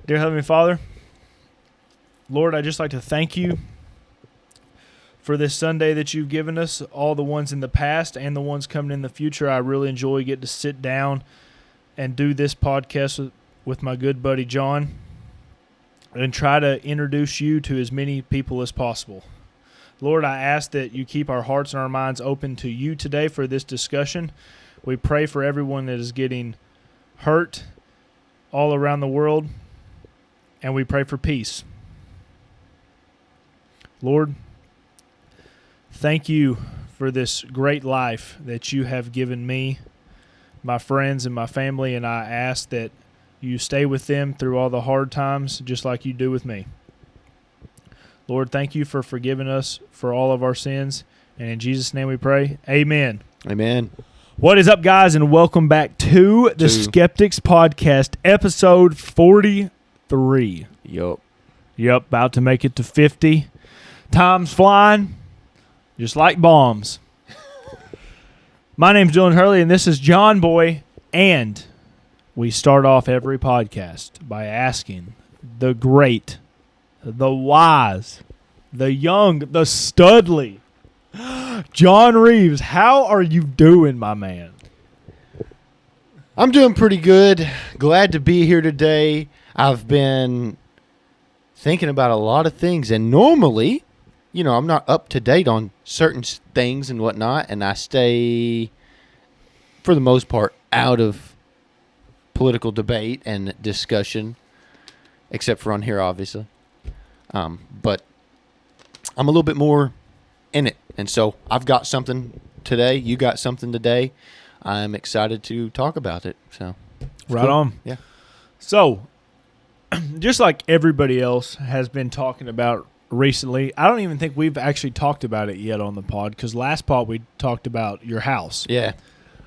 Dear Heavenly Father, Lord, I'd just like to thank you for this Sunday that you've given us, all the ones in the past and the ones coming in the future. I really enjoy getting to sit down and do this podcast with my good buddy John and try to introduce you to as many people as possible. Lord, I ask that you keep our hearts and our minds open to you today for this discussion. We pray for everyone that is getting hurt all around the world, and we pray for peace. Lord, thank you for this great life that you have given me, my friends, and my family, and I ask that you stay with them through all the hard times just like you do with me. Lord, thank you for forgiving us for all of our sins, and in Jesus' name we pray. Amen. Amen. What is up, guys, and welcome back to the Skeptics Podcast, episode 43. Yup, about to make it to 50. Time's flying, just like bombs. My name's Dylan Hurley, and this is John Boy, and we start off every podcast by asking the great, the wise, the young, the studly, John Reeves, how are you doing, my man? I'm doing pretty good. Glad to be here today. I've been thinking about a lot of things, and normally, I'm not up to date on certain things and whatnot, and I stay, for the most part, out of political debate and discussion, except for on here, obviously. But I'm a little bit more in it, and so I've got something today. You got something today. I'm excited to talk about it. So, right cool. On. Yeah. So, just like everybody else has been talking about recently, I don't even think we've actually talked about it yet on the pod, because last pod we talked about your house. Yeah.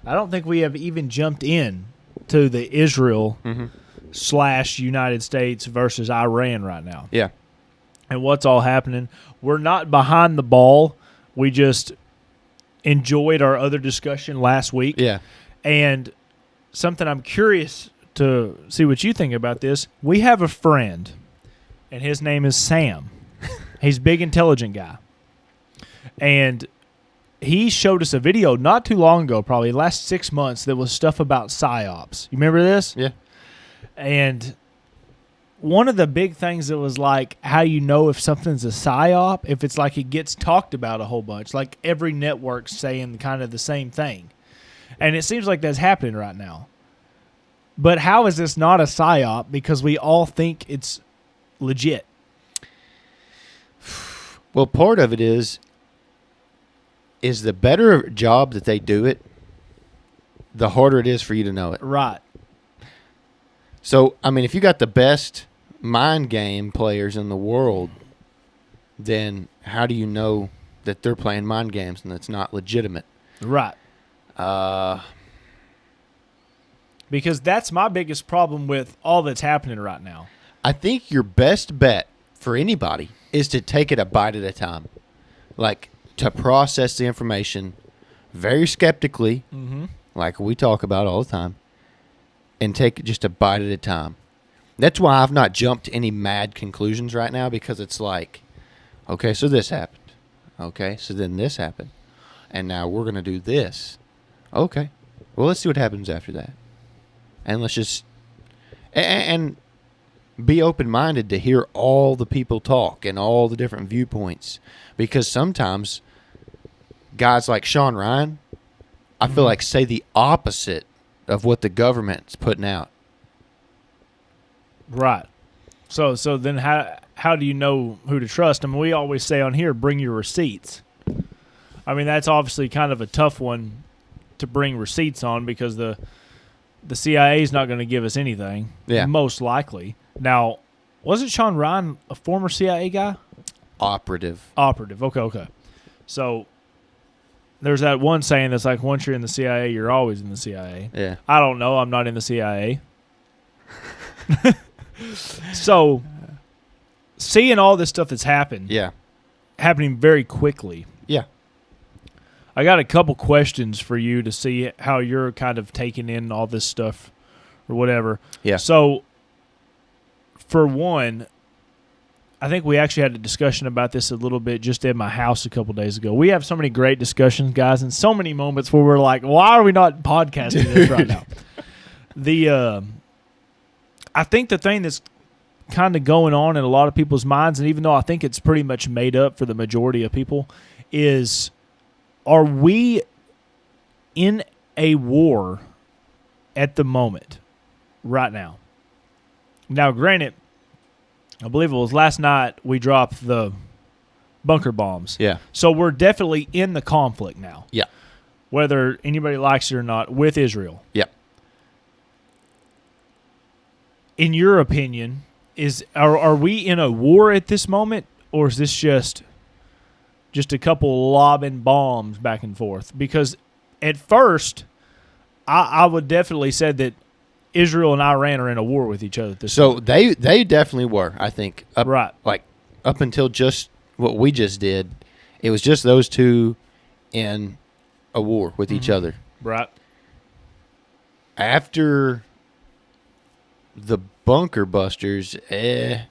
I don't think we have even jumped in to the Israel / United States versus Iran right now. Yeah. And what's all happening. We're not behind the ball. We just enjoyed our other discussion last week. Yeah. And something I'm curious to see what you think about this. We have a friend, and his name is Sam. He's a big, intelligent guy. And he showed us a video not too long ago, probably the last 6 months, that was stuff about PSYOPs. You remember this? Yeah. And one of the big things that was like how you know if something's a PSYOP, if it's like it gets talked about a whole bunch, like every network's saying kind of the same thing. And it seems like that's happening right now. But how is this not a PSYOP? Because we all think it's legit. Well, part of it is the better job that they do it, the harder it is for you to know it. Right. So, if you got the best mind game players in the world, then how do you know that they're playing mind games and that's not legitimate? Right. Because that's my biggest problem with all that's happening right now. I think your best bet for anybody is to take it a bite at a time. Like, to process the information very skeptically, like we talk about all the time, and take it just a bite at a time. That's why I've not jumped to any mad conclusions right now, because it's like, okay, so this happened. Okay, so then this happened. And now we're going to do this. Okay, well, let's see what happens after that. And let's just... And be open-minded to hear all the people talk and all the different viewpoints. Because sometimes guys like Sean Ryan, I feel like, say the opposite of what the government's putting out. Right. So then how do you know who to trust? We always say on here, bring your receipts. That's obviously kind of a tough one to bring receipts on, because the CIA is not going to give us anything, most likely. Now, wasn't Sean Ryan a former CIA guy? Operative. Okay. So there's that one saying that's like, once you're in the CIA, you're always in the CIA. Yeah. I don't know. I'm not in the CIA. So, seeing all this stuff that's happened, happening very quickly. Yeah. I got a couple questions for you to see how you're kind of taking in all this stuff or whatever. Yeah. So, for one, I think we actually had a discussion about this a little bit just at my house a couple days ago. We have so many great discussions, guys, and so many moments where we're like, why are we not podcasting this right now? I think the thing that's kind of going on in a lot of people's minds, and even though I think it's pretty much made up for the majority of people, is, are we in a war at the moment, right now? Now, granted, I believe it was last night we dropped the bunker bombs. Yeah. So we're definitely in the conflict now. Yeah. Whether anybody likes it or not, with Israel. Yeah. In your opinion, are we in a war at this moment, or is this just a couple lobbing bombs back and forth? Because at first, I would definitely say that Israel and Iran are in a war with each other at this point. So they definitely were, I think. Right. Like, up until just what we just did, it was just those two in a war with each other. Right. After the bunker busters, it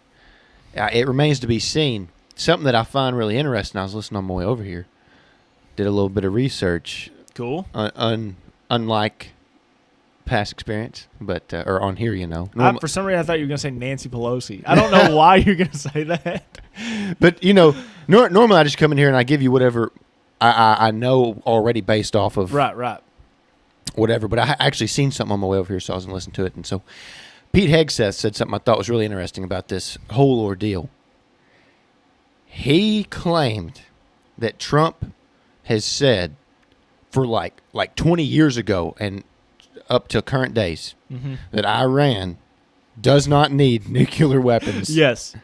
remains to be seen. Something that I find really interesting, I was listening on my way over here, did a little bit of research. Cool. Unlike past experience, but or on here, For some reason, I thought you were going to say Nancy Pelosi. I don't know why you're going to say that. But, normally I just come in here and I give you whatever I know already based off of Right. whatever. But I actually seen something on my way over here, so I was going to listen to it. And so Pete Hegseth said something I thought was really interesting about this whole ordeal. He claimed that Trump has said for like 20 years ago and up to current days that Iran does not need nuclear weapons. Yes.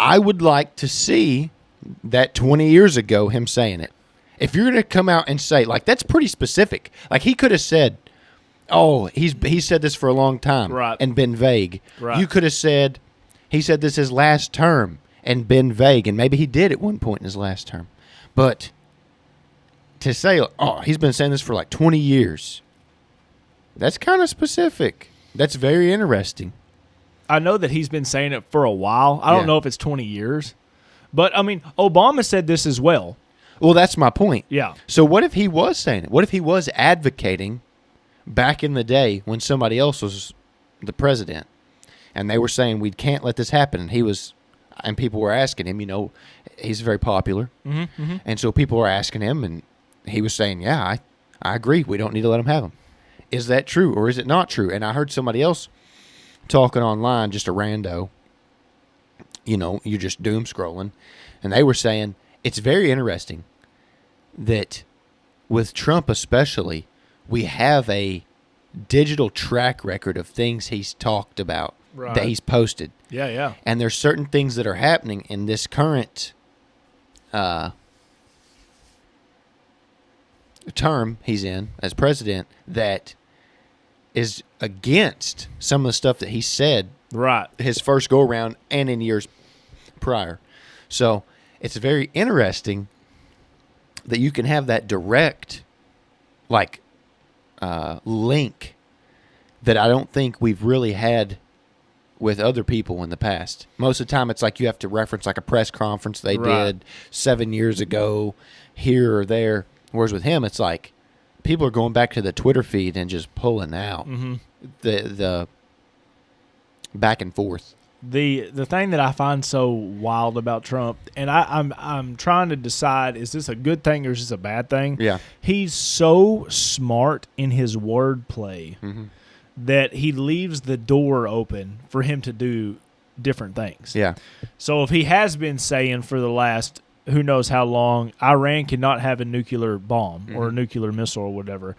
I would like to see that 20 years ago, him saying it. If you're going to come out and say, like, that's pretty specific. Like, he could have said, oh, he's said this for a long time and been vague. Right. You could have said, he said this his last term and been vague, and maybe he did at one point in his last term. But to say, oh, he's been saying this for like 20 years, that's kind of specific. That's very interesting. I know that he's been saying it for a while. I don't know if it's 20 years. But, I mean, Obama said this as well. Well, that's my point. Yeah. So what if he was saying it? What if he was advocating back in the day when somebody else was the president and they were saying we can't let this happen, and people were asking him, he's very popular. And so people were asking him, and he was saying, yeah, I agree. We don't need to let them have them. Is that true or is it not true? And I heard somebody else talking online, just a rando, you're just doom scrolling, and they were saying it's very interesting that with Trump especially, we have a digital track record of things he's talked about that he's posted. Yeah. And there's certain things that are happening in this current term he's in as president that is against some of the stuff that he said his first go around and in years prior. So it's very interesting that you can have that direct link that I don't think we've really had with other people in the past. Most of the time it's like you have to reference like a press conference they did 7 years ago here or there. Whereas with him, it's like people are going back to the Twitter feed and just pulling out the back and forth. The thing that I find so wild about Trump, and I'm trying to decide, is this a good thing or is this a bad thing? Yeah. He's so smart in his wordplay that he leaves the door open for him to do different things. Yeah. So if he has been saying for the last who knows how long, Iran cannot have a nuclear bomb or a nuclear missile or whatever,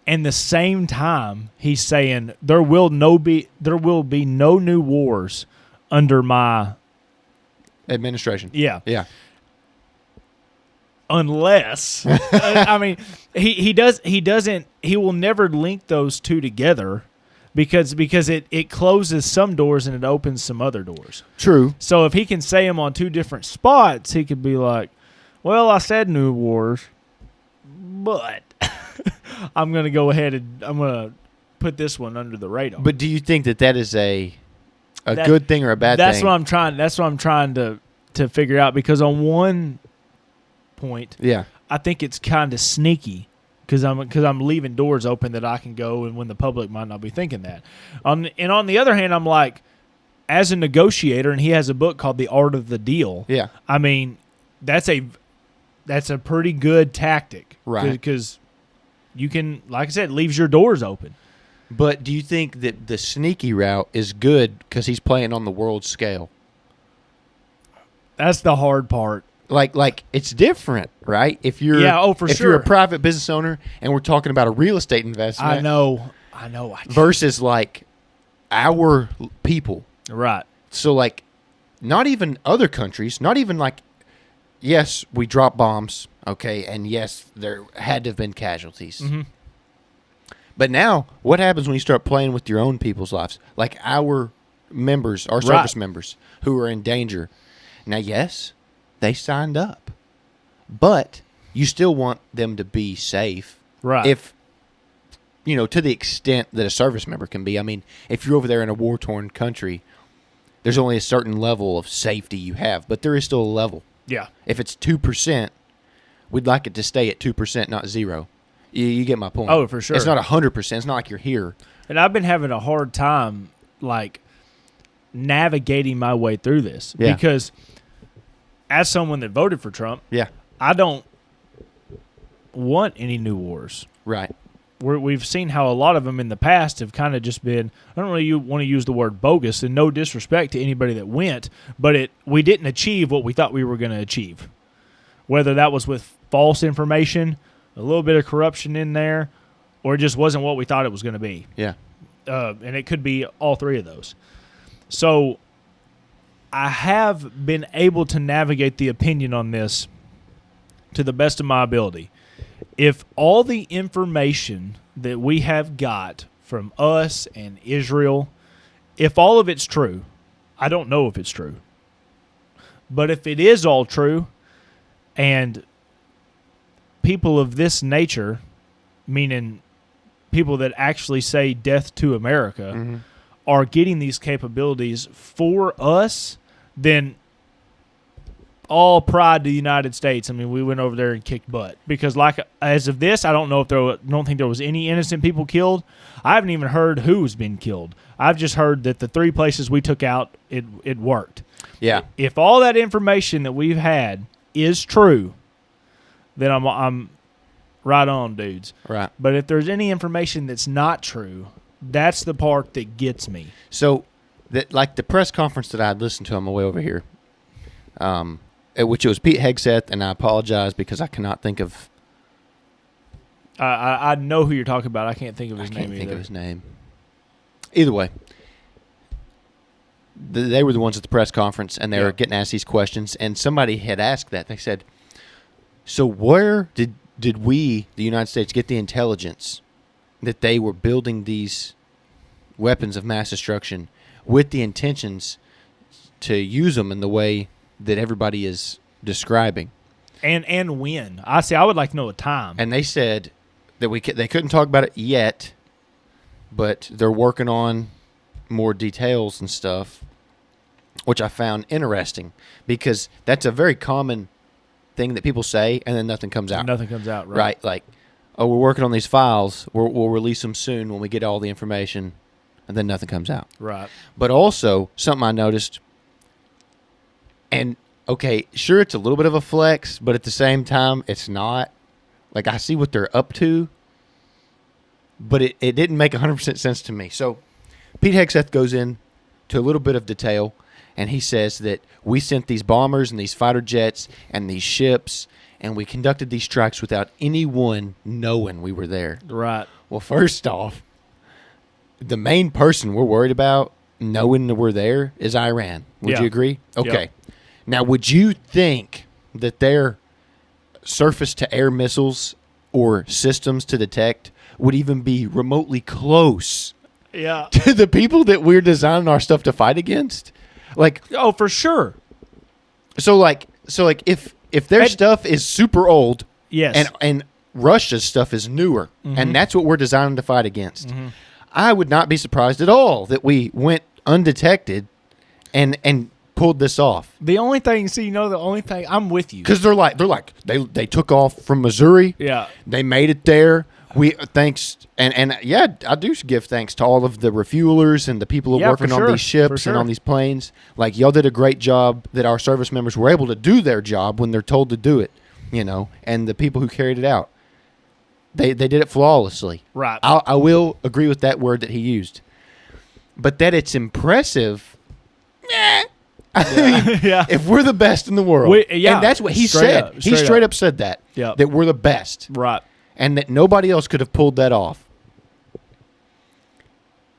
and the same time he's saying there will be no new wars under my administration. Yeah. Unless I mean, he will never link those two together because it closes some doors and it opens some other doors. True. So if he can say them on two different spots, he could be like, well, I said new wars, but I'm going to go ahead and I'm going to put this one under the radar. But do you think that is a good thing or a bad thing. That's what I'm trying to figure out, because on one point, I think it's kind of sneaky because I'm leaving doors open that I can go, and when the public might not be thinking that. And on the other hand, I'm like, as a negotiator, and he has a book called The Art of the Deal. Yeah. I mean, that's a pretty good tactic, right? Because you can, like I said, leaves your doors open. But do you think that the sneaky route is good because he's playing on the world scale? That's the hard part. Like it's different, right? If you're if you're a private business owner and we're talking about a real estate investment, I know. Versus like our people, right? So like, not even other countries, not even like, yes, we dropped bombs, okay, and yes, there had to have been casualties. Mm-hmm. But now, what happens when you start playing with your own people's lives? Like our members, our service members who are in danger. Now, yes, they signed up, but you still want them to be safe. Right. If, to the extent that a service member can be. I mean, if you're over there in a war-torn country, there's only a certain level of safety you have, but there is still a level. Yeah. If it's 2%, we'd like it to stay at 2%, not 0. You get my point. Oh, for sure. It's not 100%. It's not like you're here. And I've been having a hard time, like, navigating my way through this. Yeah. Because as someone that voted for Trump, I don't want any new wars. Right. We've seen how a lot of them in the past have kind of just been, I don't really want to use the word bogus, and no disrespect to anybody that went, but we didn't achieve what we thought we were going to achieve. Whether that was with false information, a little bit of corruption in there, or it just wasn't what we thought it was going to be. Yeah. And it could be all three of those. So I have been able to navigate the opinion on this to the best of my ability. If all the information that we have got from us and Israel, if all of it's true, I don't know if it's true. But if it is all true, and people of this nature, meaning people that actually say death to America, are getting these capabilities for us, then all pride to the United States. I mean, we went over there and kicked butt. Because as of this, I don't think there was any innocent people killed. I haven't even heard who's been killed. I've just heard that the 3 places we took out, it worked. Yeah. If all that information that we've had is true, then I'm right on, dudes. Right. But if there's any information that's not true, that's the part that gets me. So, like the press conference that I had listened to on my way over here, which it was Pete Hegseth, and I apologize because I cannot think of. I know who you're talking about. I can't think of his name either. I can't think of his name. Either way, they were the ones at the press conference, and they were getting asked these questions, and somebody had asked that. They said, so where did we, the United States, get the intelligence that they were building these weapons of mass destruction with the intentions to use them in the way that everybody is describing? And when? I would like to know a time. And they said that they couldn't talk about it yet, but they're working on more details and stuff, which I found interesting because that's a very common thing that people say, and then nothing comes out. Nothing comes out, right? Right, like, oh, we're working on these files. We'll release them soon when we get all the information, and then nothing comes out. Right. But also, something I noticed, and, okay, sure, it's a little bit of a flex, but at the same time, it's not. Like, I see what they're up to, but it didn't make 100% sense to me. So, Pete Hegseth goes in to a little bit of detail, and he says that we sent these bombers and these fighter jets and these ships, and we conducted these strikes without anyone knowing we were there. Right. Well, first off, the main person we're worried about knowing that we're there is Iran. Would you agree? Okay. Yep. Now, would you think that their surface-to-air missiles or systems to detect would even be remotely close to the people that we're designing our stuff to fight against? Like, oh, for sure. So if their stuff is super old, yes, and Russia's stuff is newer, and that's what we're designing to fight against, I would not be surprised at all that we went undetected and pulled this off. The only thing I'm with you. Because they took off from Missouri. Yeah. They made it there. Thanks and yeah, I do give thanks to all of the refuelers and the people who are working on these ships and on these planes. Like, y'all did a great job that our service members were able to do their job when they're told to do it, and the people who carried it out. They did it flawlessly. Right. I will agree with that word that he used. But that it's impressive, Yeah. if we're the best in the world. And that's what he said. He straight up said that. Yeah. That we're the best. Right. And that nobody else could have pulled that off.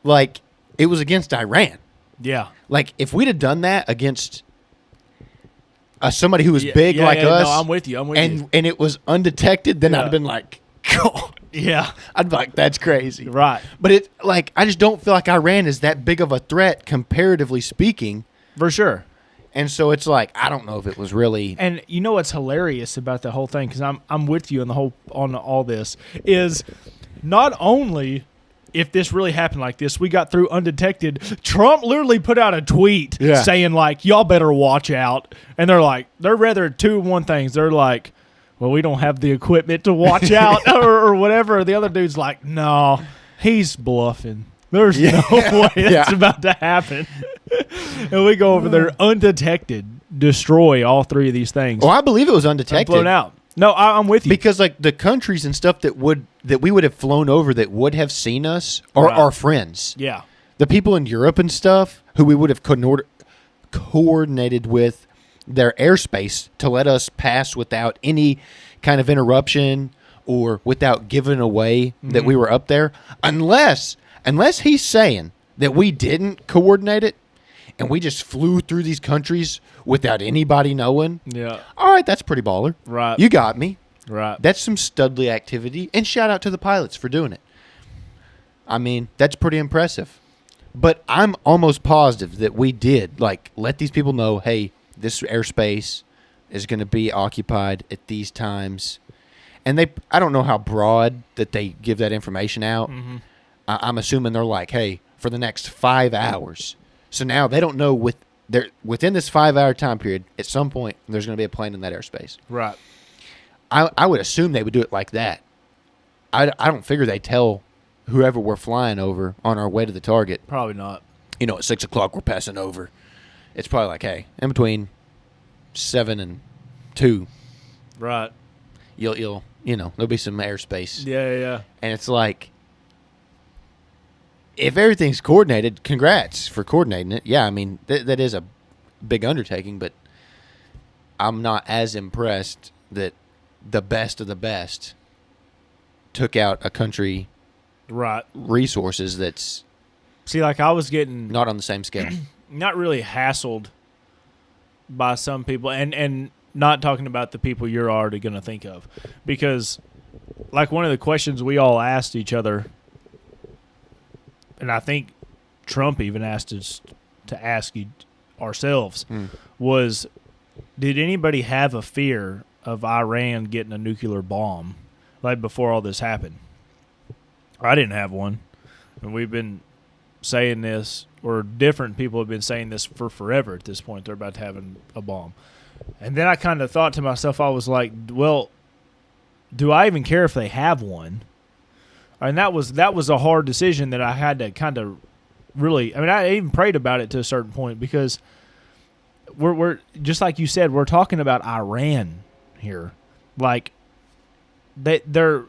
Like, it was against Iran. Yeah. Like, if we'd have done that against somebody who was big like us. No, I'm with you. And it was undetected, then I'd have been like, God. Yeah. I'd be like, that's crazy. Right. But I just don't feel like Iran is that big of a threat, comparatively speaking. For sure. And so it's like, I don't know if it was really. And you know what's hilarious about the whole thing, because I'm with you on all this, is not only if this really happened like this, we got through undetected. Trump literally put out a tweet saying, like, y'all better watch out. And they're rather one things. They're like, well, we don't have the equipment to watch out or whatever. The other dude's like, no, he's bluffing. There's no way that's about to happen. And we go over there undetected, destroy all three of these things. Well, I believe it was undetected. Blown out. No, I'm with you. Because like the countries and stuff that we would have flown over that would have seen us are our friends. Yeah. The people in Europe and stuff who we would have coordinated with their airspace to let us pass without any kind of interruption or without giving away that we were up there. Unless he's saying that we didn't coordinate it and we just flew through these countries without anybody knowing. Yeah. All right, that's pretty baller. Right. You got me. Right. That's some studly activity. And shout out to the pilots for doing it. I mean, that's pretty impressive. But I'm almost positive that we did, like, let these people know, hey, this airspace is going to be occupied at these times. And I don't know how broad that they give that information out. Mm-hmm. I'm assuming they're like, hey, for the next 5 hours. So now they don't know within this 5-hour time period, at some point, there's going to be a plane in that airspace. Right. I would assume they would do it like that. I don't figure they tell whoever we're flying over on our way to the target. Probably not. At 6 o'clock we're passing over. It's probably like, hey, in between 7 and 2. Right. You'll there'll be some airspace. Yeah. And it's like, if everything's coordinated, congrats for coordinating it. Yeah, I mean, that is a big undertaking, but I'm not as impressed that the best of the best took out a country resources that's like I was getting not on the same scale. Not really hassled by some people, and not talking about the people you're already going to think of, because like one of the questions we all asked each other, and I think Trump even asked us to ask ourselves, was, did anybody have a fear of Iran getting a nuclear bomb like before all this happened? I didn't have one, and we've been saying this, or different people have been saying this for forever at this point. They're about to have a bomb. And then I kind of thought to myself, I was like, well, do I even care if they have one? And that was a hard decision that I had to kind of really, I mean, I even prayed about it to a certain point, because we're just like you said, we're talking about Iran here. Like, they're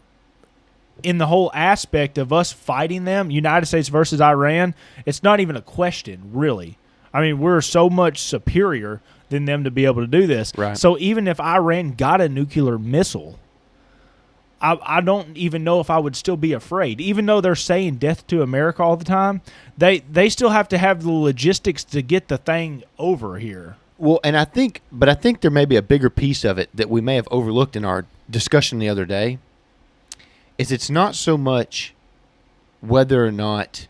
in the whole aspect of us fighting them, United States versus Iran, it's not even a question, really. I mean, we're so much superior than them to be able to do this. Right. So even if Iran got a nuclear missile, I don't even know if I would still be afraid. Even though they're saying death to America all the time, they still have to have the logistics to get the thing over here. Well, and I think there may be a bigger piece of it that we may have overlooked in our discussion the other day. Is it's not so much whether or not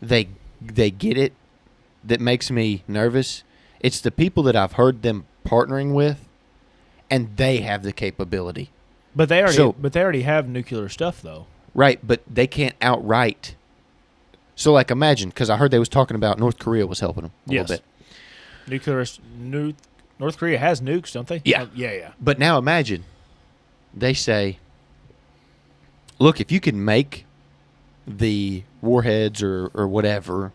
they get it that makes me nervous. It's the people that I've heard them partnering with, and they have the capability. But they already have nuclear stuff, though. Right, but they can't outright So, like, imagine, because I heard they was talking about North Korea was helping them a little bit. North Korea has nukes, don't they? Yeah. Yeah. But now imagine they say, look, if you can make the warheads or whatever,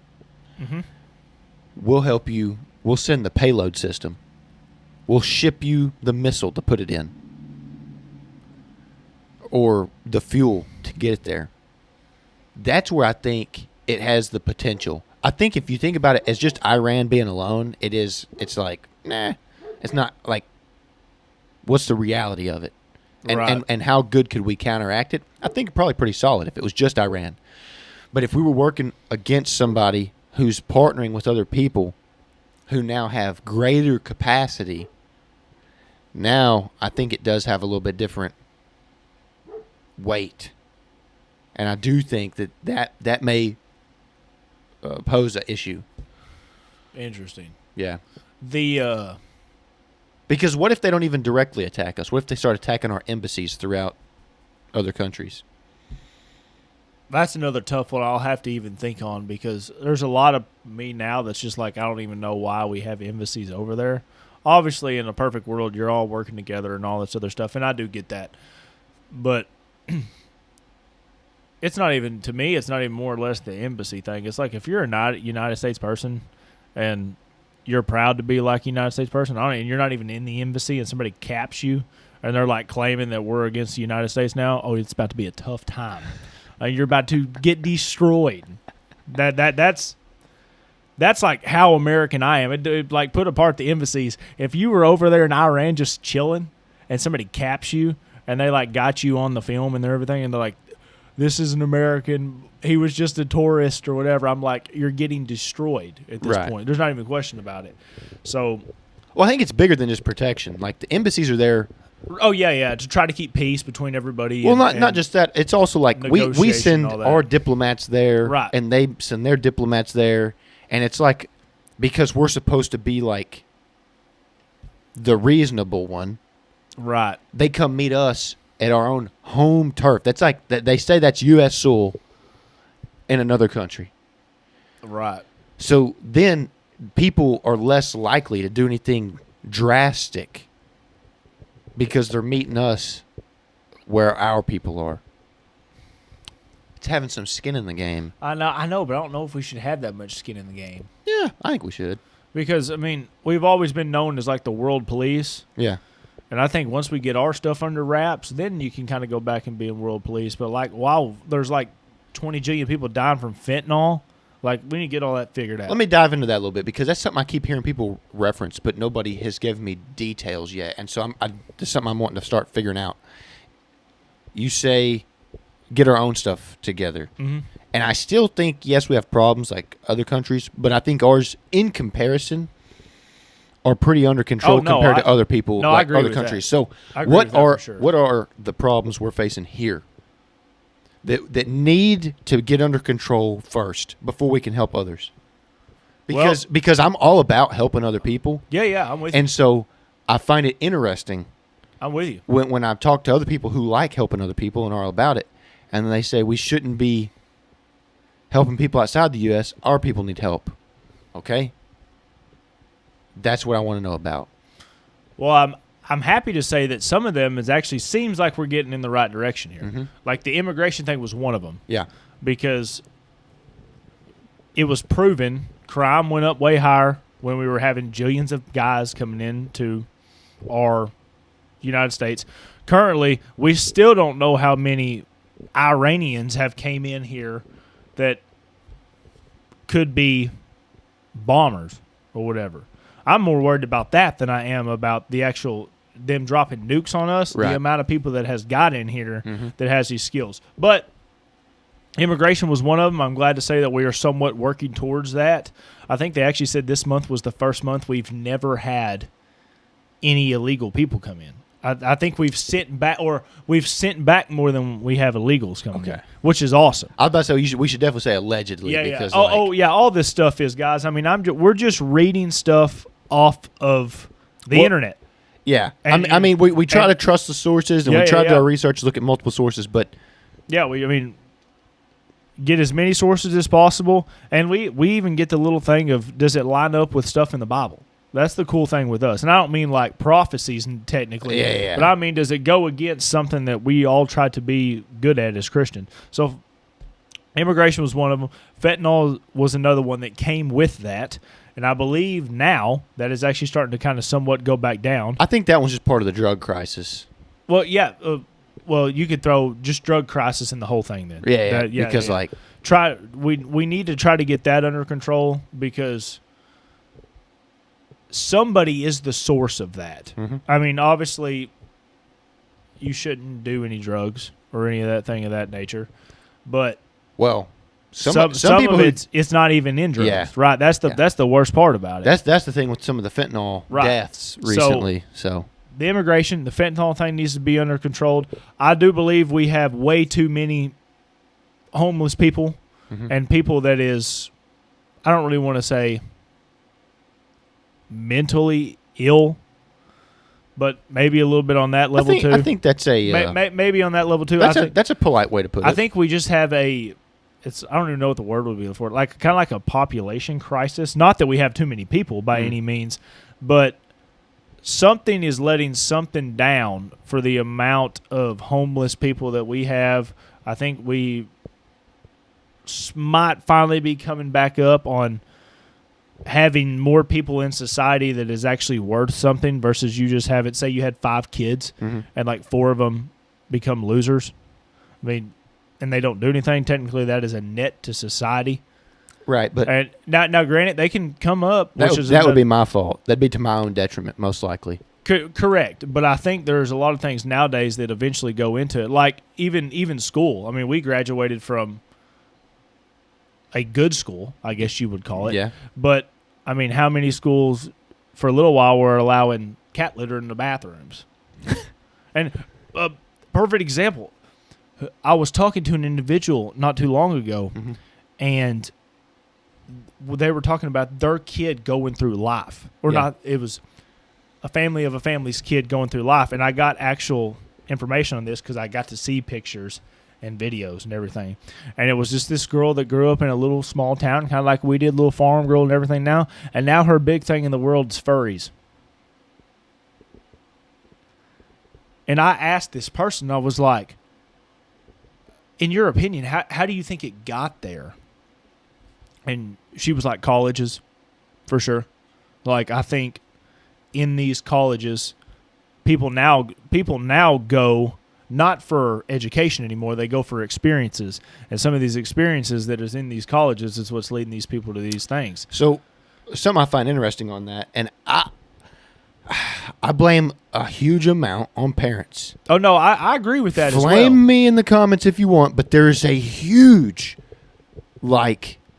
we'll help you. We'll send the payload system. We'll ship you the missile to put it in or the fuel to get it there. That's where I think it has the potential. I think if you think about it as just Iran being alone, it's like, nah, it's not like, what's the reality of it? And how good could we counteract it? I think probably pretty solid if it was just Iran. But if we were working against somebody who's partnering with other people who now have greater capacity, now I think it does have a little bit different weight. And I do think that may pose an issue. Interesting. Yeah. Because what if they don't even directly attack us? What if they start attacking our embassies throughout other countries? That's another tough one I'll have to even think on, because there's a lot of me now that's just like, I don't even know why we have embassies over there. Obviously, in a perfect world, you're all working together and all this other stuff, and I do get that. But it's not even, to me, it's not even more or less the embassy thing. It's like, if you're a United States person and you're proud to be like a United States person, and you're not even in the embassy, and somebody caps you, and they're like claiming that we're against the United States now, it's about to be a tough time. You're about to get destroyed. That's like how American I am. It like, put apart the embassies. If you were over there in Iran just chilling, and somebody caps you, and they like got you on the film and everything, and they're like, this is an American, he was just a tourist or whatever, I'm like, you're getting destroyed at this point. There's not even a question about it. So, well, I think it's bigger than just protection. Like, the embassies are there. Oh, yeah, to try to keep peace between everybody. Well, not just that. It's also like we send our diplomats there, right, and they send their diplomats there, and it's like, because we're supposed to be like the reasonable one, right? They come meet us at our own home turf. That's like, they say that's U.S. soil in another country. Right. So then people are less likely to do anything drastic because they're meeting us where our people are. It's having some skin in the game. I know, but I don't know if we should have that much skin in the game. Yeah, I think we should. Because, I mean, we've always been known as like the world police. Yeah. And I think once we get our stuff under wraps, then you can kind of go back and be in world police. But, like, while there's, like, 20 jillion people dying from fentanyl, like, we need to get all that figured out. Let me dive into that a little bit, because that's something I keep hearing people reference, but nobody has given me details yet. And so this is something I'm wanting to start figuring out. You say get our own stuff together. Mm-hmm. And I still think, yes, we have problems like other countries, but I think ours, in comparison, are pretty under control compared to other people, I like agree other with countries. that. So what are the problems we're facing here that need to get under control first before we can help others? Because I'm all about helping other people. Yeah, I'm with you. And so I find it interesting. I'm with you. When I talk to other people who like helping other people and are all about it, and they say we shouldn't be helping people outside the U.S., our people need help. Okay? That's what I want to know about. Well, I'm happy to say that some of them actually seems like we're getting in the right direction here. Mm-hmm. Like the immigration thing was one of them. Yeah. Because it was proven crime went up way higher when we were having jillions of guys coming into our United States. Currently, we still don't know how many Iranians have came in here that could be bombers or whatever. I'm more worried about that than I am about the actual them dropping nukes on us, right. The amount of people that has got in here that has these skills. But immigration was one of them. I'm glad to say that we are somewhat working towards that. I think they actually said this month was the first month we've never had any illegal people come in. I think we've sent back more than we have illegals coming in, which is awesome. I was about to say we should definitely say allegedly. Yeah, because yeah. All this stuff is, guys. I mean, we're just reading stuff off of the internet. Yeah, I mean, we try to trust the sources, and we try to do our research, look at multiple sources, but yeah, I mean, get as many sources as possible, and we even get the little thing of, does it line up with stuff in the Bible? That's the cool thing with us. And I don't mean like prophecies technically, but I mean, does it go against something that we all try to be good at as Christians? So immigration was one of them. Fentanyl was another one that came with that. And I believe now that is actually starting to kind of somewhat go back down. I think that one's just part of the drug crisis. Well, yeah. Well, you could throw just drug crisis in the whole thing then. Because like we need to try to get that under control, because somebody is the source of that. Mm-hmm. I mean, obviously, you shouldn't do any drugs or any of that thing of that nature, but some people of it's not even in drugs, right? That's the worst part about it. That's the thing with some of the fentanyl deaths recently. So the immigration, the fentanyl thing needs to be under control. I do believe we have way too many homeless people and people that is, I don't really want to say mentally ill, but maybe a little bit on that level too. I think that's a maybe on that level too. That's a polite way to put it. I think we just have I don't even know what the word would be for it. Like kind of like a population crisis. Not that we have too many people by any means, but something is letting something down for the amount of homeless people that we have. I think we might finally be coming back up on having more people in society that is actually worth something versus you just have it. Say you had 5 kids and like 4 of them become losers. I mean, and they don't do anything. Technically, that is a net to society. Right, but and now, granted, they can come up. That would be my fault. That'd be to my own detriment, most likely. Correct, but I think there's a lot of things nowadays that eventually go into it, like even school. I mean, we graduated from a good school, I guess you would call it. Yeah. But, I mean, how many schools for a little while were allowing cat litter in the bathrooms? And a perfect example, I was talking to an individual not too long ago, and they were talking about their kid going through life. It was a family of a family's kid going through life, and I got actual information on this because I got to see pictures and videos and everything. And it was just this girl that grew up in a little small town, kind of like we did, little farm girl and everything now. And now her big thing in the world is furries. And I asked this person, I was like, in your opinion, how do you think it got there? And she was like, colleges, for sure. Like, I think in these colleges, people now go not for education anymore. They go for experiences. And some of these experiences that is in these colleges is what's leading these people to these things. So something I find interesting on that, and I blame a huge amount on parents. Oh, no, I agree with that as well. Blame me in the comments if you want, but there is a huge,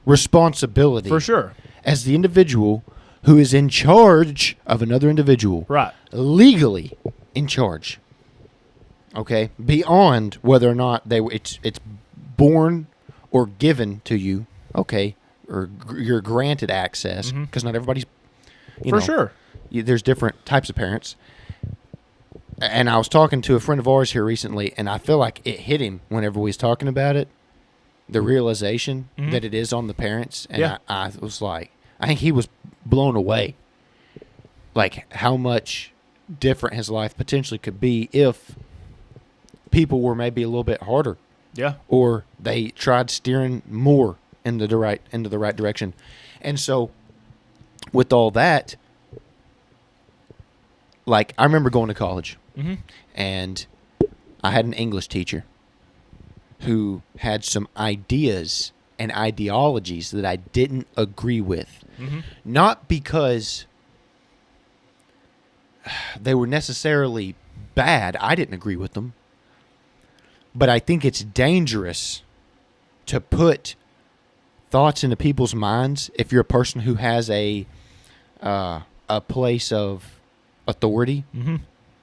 responsibility. For sure. As the individual who is in charge of another individual. Right. Legally in charge. Okay? Beyond whether or not it's born or given to you. Okay? Or you're granted access. Because not everybody's... For sure. There's different types of parents. And I was talking to a friend of ours here recently, and I feel like it hit him whenever we was talking about it. The realization that it is on the parents. And I was like, I think he was blown away. Like how much different his life potentially could be if people were maybe a little bit harder. Yeah. Or they tried steering more into the right direction. And so with all that, I remember going to college and I had an English teacher who had some ideas and ideologies that I didn't agree with. Not because they were necessarily bad. I didn't agree with them. But I think it's dangerous to put thoughts into people's minds if you're a person who has a place of authority.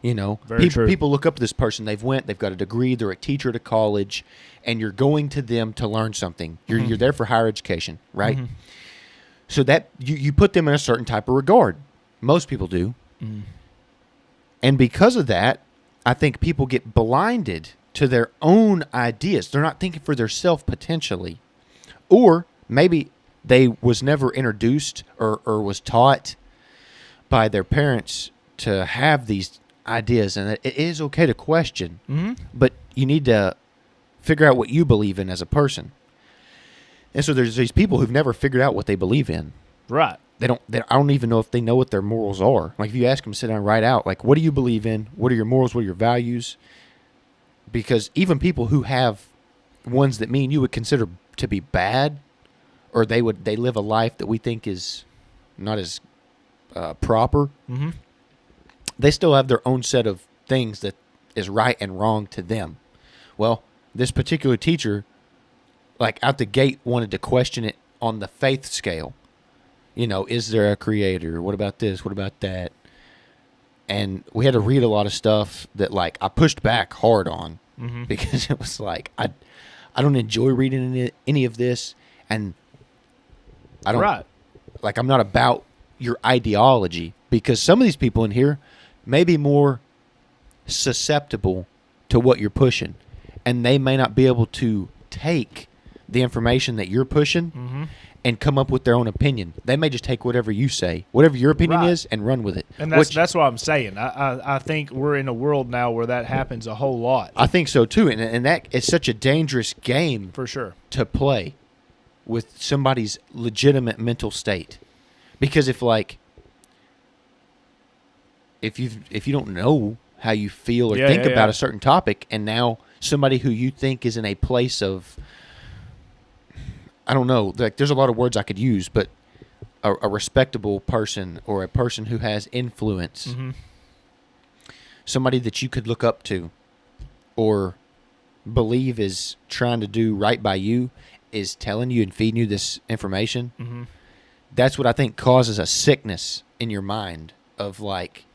You know, people look up to this person. They've got a degree. They're a teacher at a college, and you're going to them to learn something. You're there for higher education, right? So that you put them in a certain type of regard. Most people do. And because of that, I think people get blinded to their own ideas. They're not thinking for themselves potentially. or maybe they was never introduced or was taught by their parents to have these ideas, and it is okay to question, but you need to figure out what you believe in as a person. And so there's these people who've never figured out what they believe in. Right. I don't even know if they know what their morals are. Like if you ask them to sit down and write out, like, what do you believe in? What are your morals? What are your values? Because even people who have ones that me and you would consider to be bad, or they live a life that we think is not as proper, they still have their own set of things that is right and wrong to them. Well, this particular teacher, like out the gate, wanted to question it on the faith scale. You know, is there a creator? What about this? What about that? And we had to read a lot of stuff that, like, I pushed back hard on because it was like, I don't enjoy reading any of this, and I don't, like, I'm not about your ideology, because some of these people in here may be more susceptible to what you're pushing, and they may not be able to take the information that you're pushing and come up with their own opinion. They may just take whatever you say, whatever your opinion is, and run with it. And that's what I'm saying. I think we're in a world now where that happens a whole lot. I think so too, and that is such a dangerous game for sure to play with somebody's legitimate mental state. Because if you don't know how you feel or think about a certain topic, and now somebody who you think is in a place of, I don't know, like there's a lot of words I could use, but a respectable person or a person who has influence, somebody that you could look up to or believe is trying to do right by you, is telling you and feeding you this information, that's what I think causes a sickness in your mind of, like,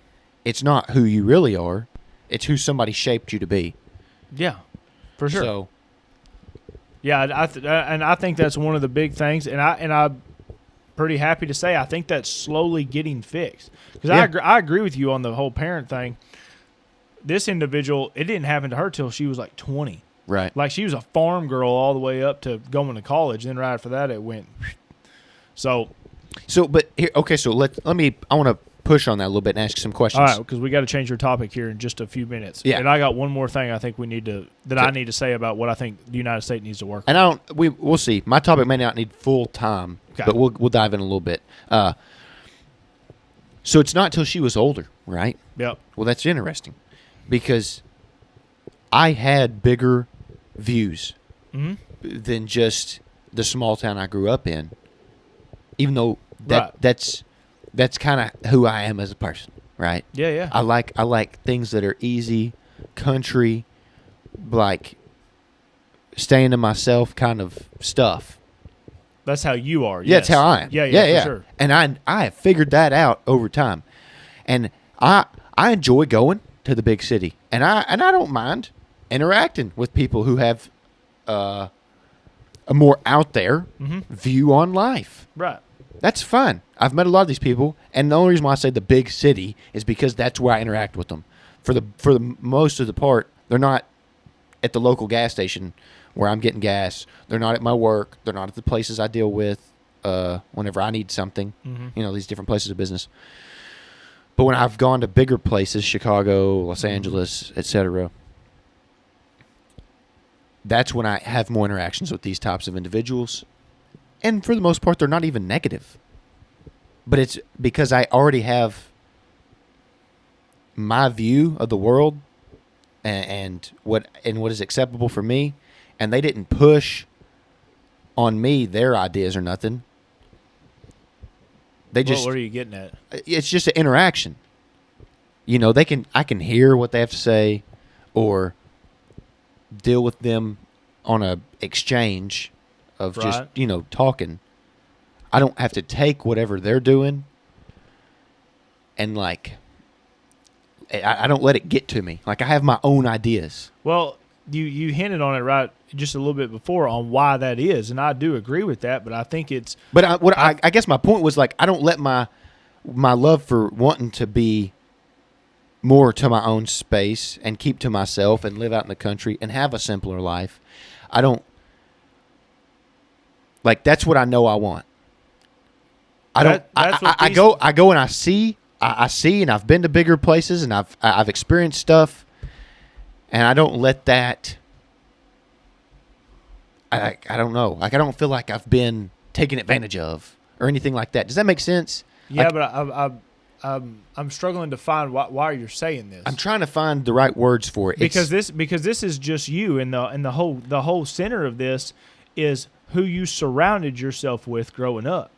it's not who you really are, it's who somebody shaped you to be. Yeah, for sure. So, yeah, and I think that's one of the big things, and I'm pretty happy to say I think that's slowly getting fixed. Because I agree with you on the whole parent thing. This individual, it didn't happen to her till she was like 20. Right. Like she was a farm girl all the way up to going to college. Then right after that, it went. So, but here, okay. So let me. I want to push on that a little bit and ask some questions. All right, because we got to change your topic here in just a few minutes. Yeah. And I got one more thing I think I need to say about what I think the United States needs to work on. And we'll see. My topic may not need full time, but we'll dive in a little bit. So it's not till she was older, right? Yep. Well, that's interesting because I had bigger views than just the small town I grew up in, even though that's kind of who I am as a person, right? Yeah, yeah. I like things that are easy, country, like staying to myself kind of stuff. That's how you are. Yeah, that's how I am. Yeah, for sure. And I have figured that out over time, and I enjoy going to the big city, and I don't mind interacting with people who have a more out there view on life. Right. That's fun. I've met a lot of these people, and the only reason why I say the big city is because that's where I interact with them. For the most of the part, they're not at the local gas station where I'm getting gas. They're not at my work. They're not at the places I deal with whenever I need something. You know, these different places of business. But when I've gone to bigger places, Chicago, Los Angeles, etc., that's when I have more interactions with these types of individuals. And for the most part, they're not even negative. But it's because I already have my view of the world and what is acceptable for me, and they didn't push on me their ideas or nothing. They just. What are you getting at? It's just an interaction. You know, I can hear what they have to say, or deal with them on a exchange of just, talking. I don't have to take whatever they're doing and, like, I don't let it get to me. Like, I have my own ideas. Well, you hinted on it right just a little bit before on why that is, and I do agree with that, but I think it's... But I guess my point was, like, I don't let my love for wanting to be more to my own space and keep to myself and live out in the country and have a simpler life. I don't Like, that's what I know I want. I go and I see and I've been to bigger places and I've experienced stuff, and I don't let that. I don't know. Like, I don't feel like I've been taken advantage of or anything like that. Does that make sense? Yeah, like, but I'm struggling to find why you're saying this. I'm trying to find the right words for it. Because this is just you, and the whole center of this is who you surrounded yourself with growing up.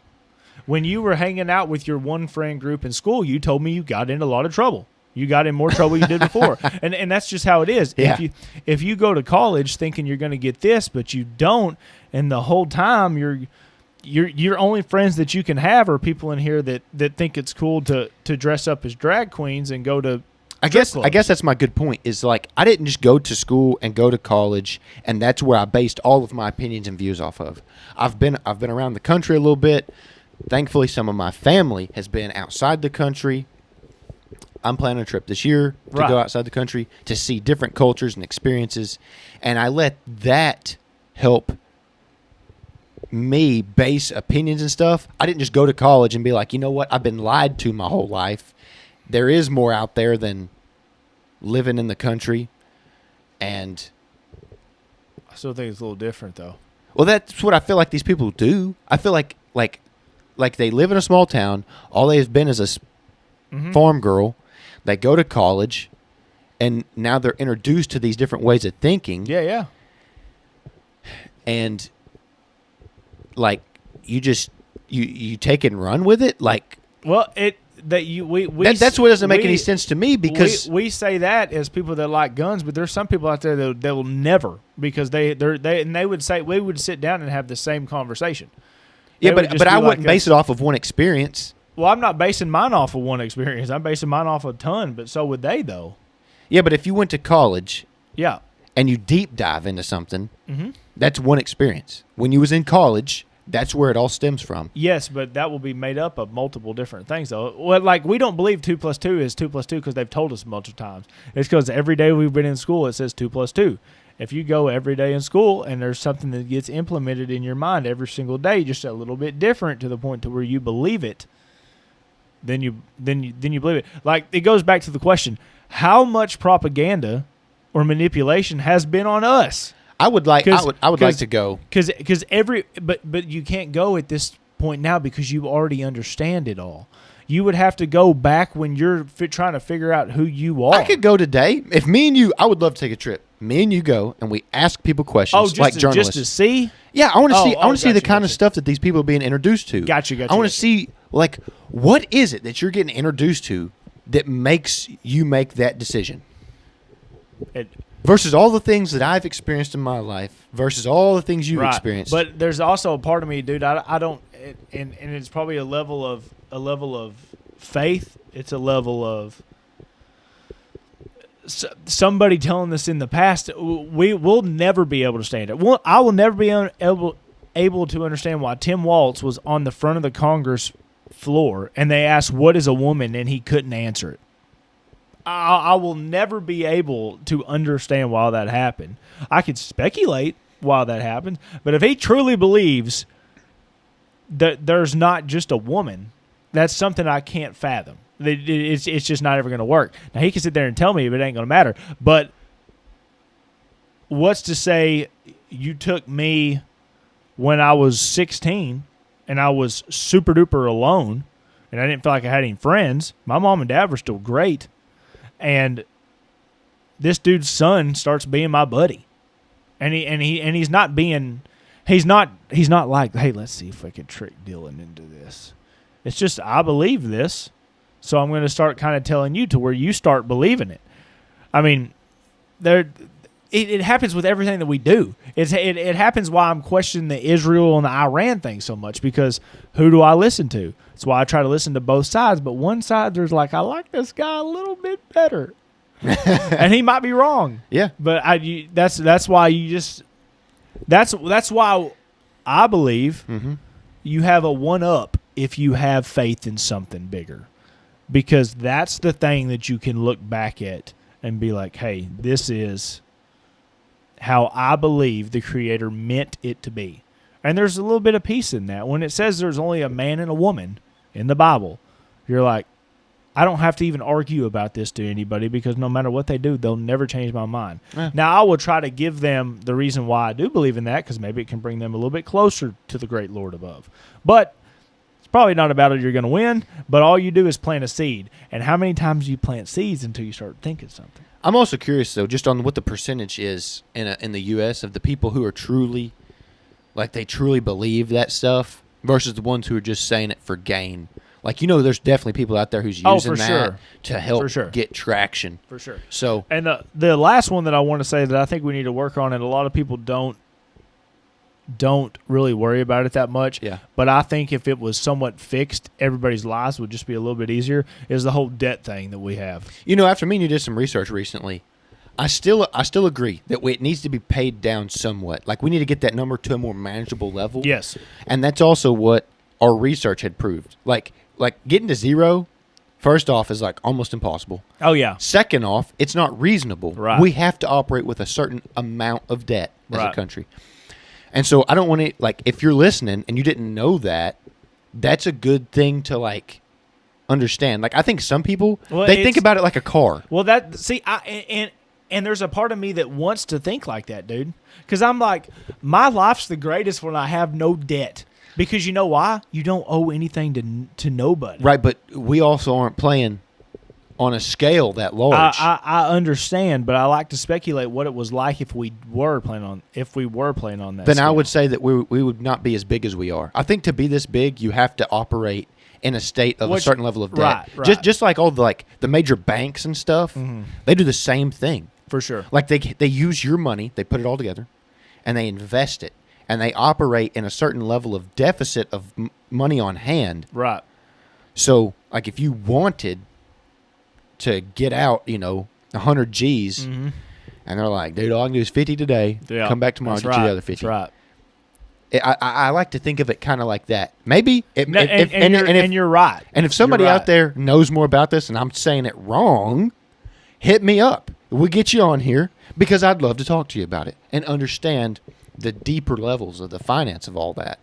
When you were hanging out with your one friend group in school, you told me you got in a lot of trouble. You got in more trouble you did before, and that's just how it is. Yeah. If you go to college thinking you're going to get this, but you don't, and the whole time your only friends that you can have are people in here that think it's cool to dress up as drag queens and go to. I guess that's my good point. Is like, I didn't just go to school and go to college, and that's where I based all of my opinions and views off of. I've been around the country a little bit. Thankfully, some of my family has been outside the country. I'm planning a trip this year to go outside the country to see different cultures and experiences, and I let that help me base opinions and stuff. I didn't just go to college and be like, you know what, I've been lied to my whole life. There is more out there than living in the country, and I still think it's a little different, though. Well, that's what I feel like these people do. I feel like they live in a small town. All they've been is a farm girl. They go to college, and now they're introduced to these different ways of thinking. Yeah, yeah. And like, you just you take it and run with it. Like, well, that's what doesn't make any sense to me, because we say that as people that like guns, but there's some people out there that will never, because we would sit down and have the same conversation. Yeah, but I wouldn't base it off of one experience. Well, I'm not basing mine off of one experience. I'm basing mine off a ton, but so would they, though. Yeah, but if you went to college, yeah, and you deep dive into something, that's one experience. When you was in college, that's where it all stems from. Yes, but that will be made up of multiple different things, though. Well, like, we don't believe 2 + 2 is 2 + 2 because they've told us multiple times. It's because every day we've been in school, it says 2 + 2. If you go every day in school and there's something that gets implemented in your mind every single day, just a little bit different to the point to where you believe it, then you believe it. Like, it goes back to the question: how much propaganda or manipulation has been on us? I would like to go, but you can't go at this point now because you already understand it all. You would have to go back when you're trying to figure out who you are. I could go today. If me and you, I would love to take a trip. Me and you go, and we ask people questions like journalists. Just to see? Yeah, I want to see. I want to see the kind of stuff that these people are being introduced to. Gotcha. I want to see, like, what is it that you're getting introduced to that makes you make that decision? Versus all the things that I've experienced in my life, versus all the things you've experienced. But there's also a part of me, dude. I don't, and it's probably a level of faith. It's a level of somebody telling us in the past. We will never be able to stand it. I will never be able to understand why Tim Walz was on the front of the Congress floor and they asked, "What is a woman?" and he couldn't answer it. I will never be able to understand why that happened. I could speculate why that happened, but if he truly believes that there's not just a woman, that's something I can't fathom. It's just not ever going to work. Now, he can sit there and tell me, but it ain't going to matter. But what's to say you took me when I was 16 and I was super duper alone and I didn't feel like I had any friends. My mom and dad were still great. And this dude's son starts being my buddy, and he's not like, hey, let's see if I can trick Dylan into this. It's just, I believe this, so I'm going to start kind of telling you to where you start believing it. I mean, it happens with everything that we do. It happens why I'm questioning the Israel and the Iran thing so much, because who do I listen to? That's why I try to listen to both sides. But one side, there's like, I like this guy a little bit better, and he might be wrong. Yeah, but that's why you just that's why I believe you have a 1-up if you have faith in something bigger, because that's the thing that you can look back at and be like, hey, this is how I believe the Creator meant it to be, And there's a little bit of peace in that. When it says there's only a man and a woman in the Bible, you're like, I don't have to even argue about this to anybody because no matter what they do, they'll never change my mind. Now, I will try to give them the reason why I do believe in that because maybe it can bring them a little bit closer to the great Lord above. But it's probably not a battle you're going to win, but all you do is plant a seed. And how many times do you plant seeds until you start thinking something? I'm also curious, though, just on what the percentage is in the U.S. of the people who are truly, like they truly believe that stuff versus the ones who are just saying it for gain. Like, there's definitely people out there who's using that to help get traction. For sure. So, and the last one that I want to say that I think we need to work on, and a lot of people don't really worry about it that much. Yeah. But I think if it was somewhat fixed, everybody's lives would just be a little bit easier, is the whole debt thing that we have. After me and you did some research recently, I still agree that it needs to be paid down somewhat. Like, we need to get that number to a more manageable level. Yes. And that's also what our research had proved. Like getting to zero, first off, is like almost impossible. Oh, yeah. Second off, it's not reasonable. Right. We have to operate with a certain amount of debt as a country. And so I don't want to, like, if you're listening and you didn't know that, that's a good thing to, like, understand. Like, I think some people, they think about it like a car. Well, and there's a part of me that wants to think like that, dude. Because I'm like, my life's the greatest when I have no debt. Because you know why? You don't owe anything to nobody. Right, but we also aren't playing on a scale that large. I understand, but I like to speculate what it was like if we were playing on that Then scale. I would say that we would not be as big as we are. I think to be this big, you have to operate in a state of a certain level of debt. Right. Just like all the major banks and stuff, they do the same thing. For sure. Like they use your money, they put it all together, and they invest it. And they operate in a certain level of deficit of money on hand. Right. So, like, if you wanted to get out, 100 G's, and they're like, dude, all I can do is 50 today. Yeah, come back tomorrow and get you the other 50. That's right. I like to think of it kind of like that. Maybe. You're right. And if somebody out there knows more about this and I'm saying it wrong, hit me up. We'll get you on here because I'd love to talk to you about it and understand the deeper levels of the finance of all that.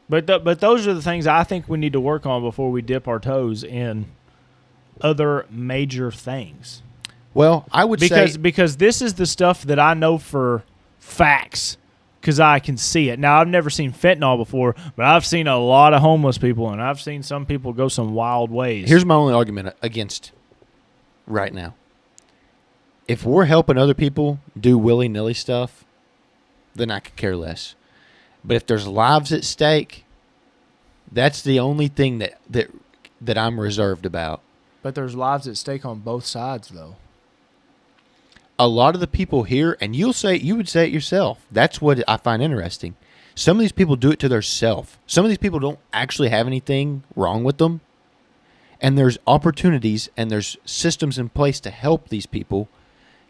But those are the things I think we need to work on before we dip our toes in other major things. Well, I would say because this is the stuff that I know for facts because I can see it. Now, I've never seen fentanyl before, but I've seen a lot of homeless people, and I've seen some people go some wild ways. Here's my only argument against right now. If we're helping other people do willy-nilly stuff, then I could care less. But if there's lives at stake, that's the only thing that I'm reserved about. But there's lives at stake on both sides, though. A lot of the people here, and you would say it yourself. That's what I find interesting. Some of these people do it to themselves. Some of these people don't actually have anything wrong with them. And there's opportunities and there's systems in place to help these people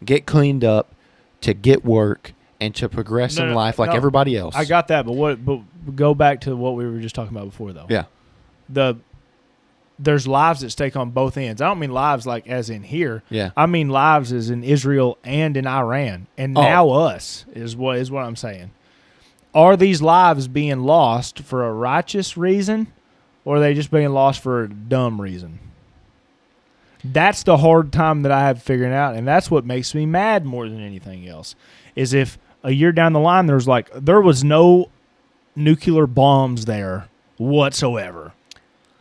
get cleaned up, to get work, and to progress in life like everybody else. I got that, but go back to what we were just talking about before, though. Yeah. There's lives at stake on both ends. I don't mean lives like as in here. Yeah. I mean lives as in Israel and in Iran, and now us is what I'm saying. Are these lives being lost for a righteous reason, or are they just being lost for a dumb reason? That's the hard time that I have figuring out, and that's what makes me mad more than anything else, is if a year down the line there was no nuclear bombs there whatsoever.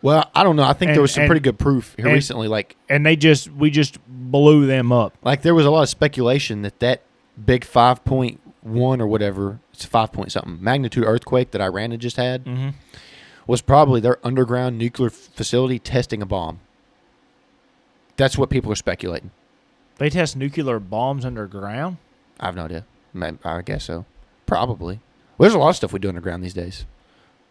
Well, I don't know. I think there was some pretty good proof here recently. And we just blew them up. Like, there was a lot of speculation that big 5.1 or whatever, it's 5 point something, magnitude earthquake that Iran had just had was probably their underground nuclear facility testing a bomb. That's what people are speculating. They test nuclear bombs underground? I have no idea. I guess so. Probably. Well, there's a lot of stuff we do underground these days.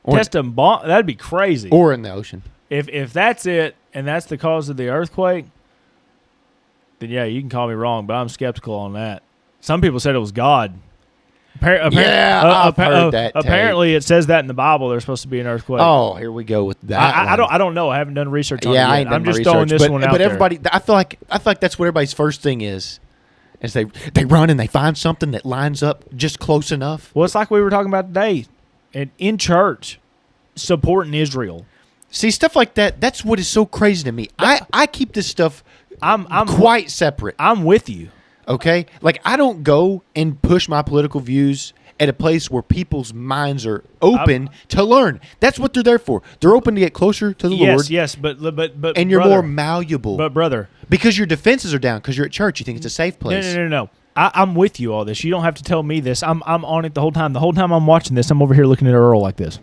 Test a bomb? That'd be crazy. Or in the ocean. If that's it, and that's the cause of the earthquake, then yeah, you can call me wrong, but I'm skeptical on that. Some people said it was God. I've heard that. Apparently, it says that in the Bible. There's supposed to be an earthquake. Oh, here we go with that. I don't know. I haven't done research on it yet. I ain't done I'm just research, throwing this one out but there. everybody, I feel like that's what everybody's first thing is as they run and they find something that lines up just close enough. Well, it's like we were talking about today, and in church, supporting Israel. See, stuff like that, that's what is so crazy to me. I keep this stuff I'm quite separate. I'm with you. Okay? Like, I don't go and push my political views at a place where people's minds are open to learn. That's what they're there for. They're open to get closer to the Lord. Yes, but and you're brother, more malleable. But brother, because your defenses are down because you're at church. You think it's a safe place. No. I'm with you all this. You don't have to tell me this. I'm on it the whole time. The whole time I'm watching this, I'm over here looking at Earl like this.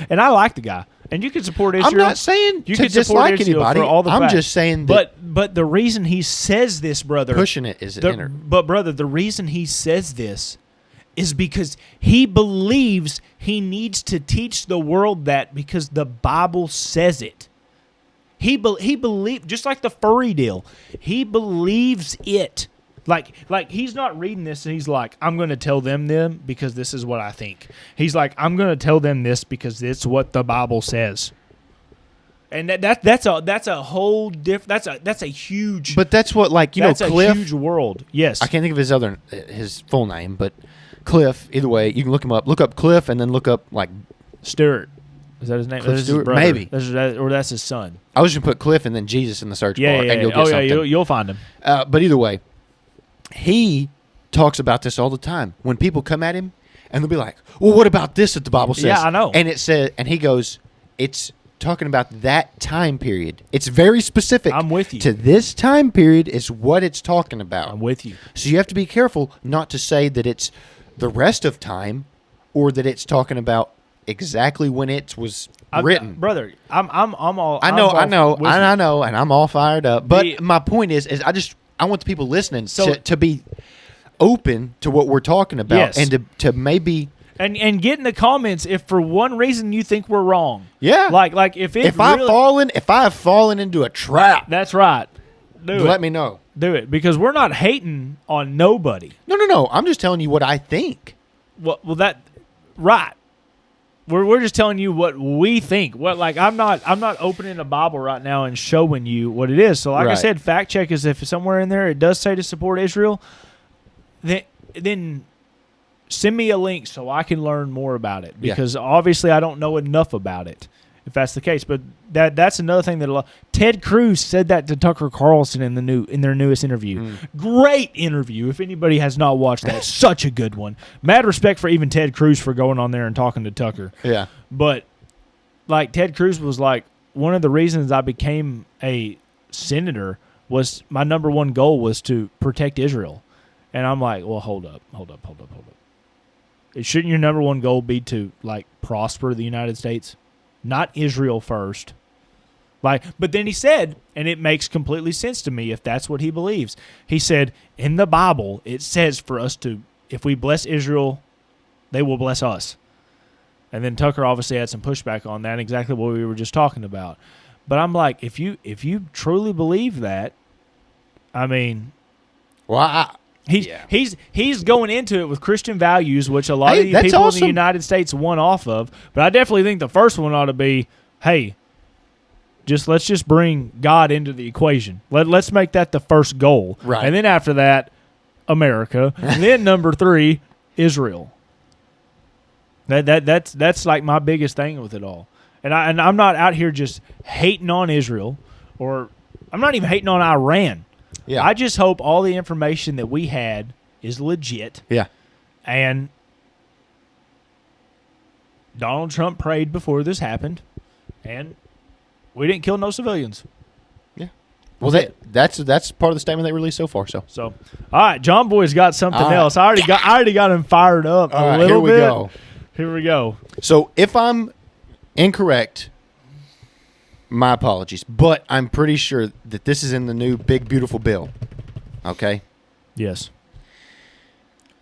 And I like the guy. And you can support Israel. I'm not saying you to can dislike Israel anybody. for all the I'm facts. just saying that. But the reason he says this, brother, pushing it is an inner. But brother, the reason he says this is because he believes he needs to teach the world that because the Bible says it. He believes, just like the furry deal, he believes it. Like he's not reading this and he's like, I'm going to tell them because this is what I think. He's like, I'm going to tell them this because it's what the Bible says. And that's a whole different. That's a huge. But that's what, like, you know, Cliff. That's a huge world. Yes, I can't think of his full name, but Cliff. Either way, you can look him up. Look up Cliff and then look up like Stewart. Is that his name? Cliff That's Stewart? his brother. Maybe. Or that's his son. I was just gonna put Cliff and then Jesus in the search bar, and you'll get something. You'll find him. But either way, he talks about this all the time. When people come at him, and they'll be like, "Well, what about this that the Bible says?" Yeah, I know. And it said, and he goes, "It's talking about that time period. It's very specific. I'm with you. To this time period is what it's talking about." I'm with you. So you have to be careful not to say that it's the rest of time, or that it's talking about exactly when it was written. Brother, I'm all. I know, and I'm all fired up. But my point is I want the people listening to be open to what we're talking about, yes. and to maybe and get in the comments if for one reason you think we're wrong. Yeah, like if I have fallen into a trap. That's right. Let me know. Do it, because we're not hating on nobody. No. I'm just telling you what I think. Well, that right. We're just telling you what we think. I'm not opening a Bible right now and showing you what it is. So like I said, fact check is if somewhere in there it does say to support Israel, then send me a link so I can learn more about it, because obviously I don't know enough about it, if that's the case. But that's another thing that Ted Cruz said that to Tucker Carlson in their newest interview. Great interview. If anybody has not watched that, such a good one. Mad respect for even Ted Cruz for going on there and talking to Tucker. Yeah. But like Ted Cruz was like, one of the reasons I became a senator was my number one goal was to protect Israel. And I'm like, well, hold up. Shouldn't your number one goal be to like prosper the United States? Not Israel first. But then he said, and it makes completely sense to me if that's what he believes. He said, in the Bible, it says for us to, if we bless Israel, they will bless us. And then Tucker obviously had some pushback on that, exactly what we were just talking about. But I'm like, if you truly believe that, I mean, well, He's going into it with Christian values, which a lot of these people in the United States want off of. But I definitely think the first one ought to be, hey, let's just bring God into the equation. Let's make that the first goal. Right. And then after that, America. And then number 3, Israel. That's like my biggest thing with it all. And I'm not out here just hating on Israel, or I'm not even hating on Iran. Yeah. I just hope all the information that we had is legit. Yeah. And Donald Trump prayed before this happened, and we didn't kill no civilians. Yeah. Well, that's part of the statement they released so far. So all right, John Boy's got something else. I already got him fired up a little bit. Here we go. So if I'm incorrect, my apologies, but I'm pretty sure that this is in the new big beautiful bill. Okay? Yes.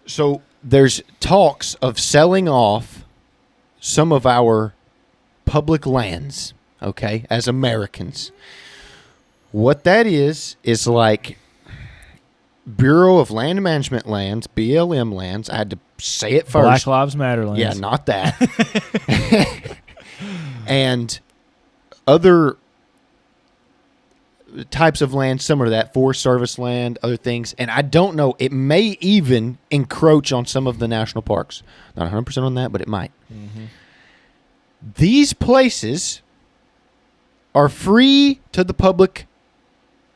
So there's talks of selling off some of our public lands, okay, as Americans. What that is like Bureau of Land Management lands, BLM lands. I had to say it first. Black Lives Matter lands. Yeah, not that. And other types of land similar to that, Forest Service land, other things. And I don't know, it may even encroach on some of the national parks. Not 100% on that, but it might. Mm-hmm. These places are free to the public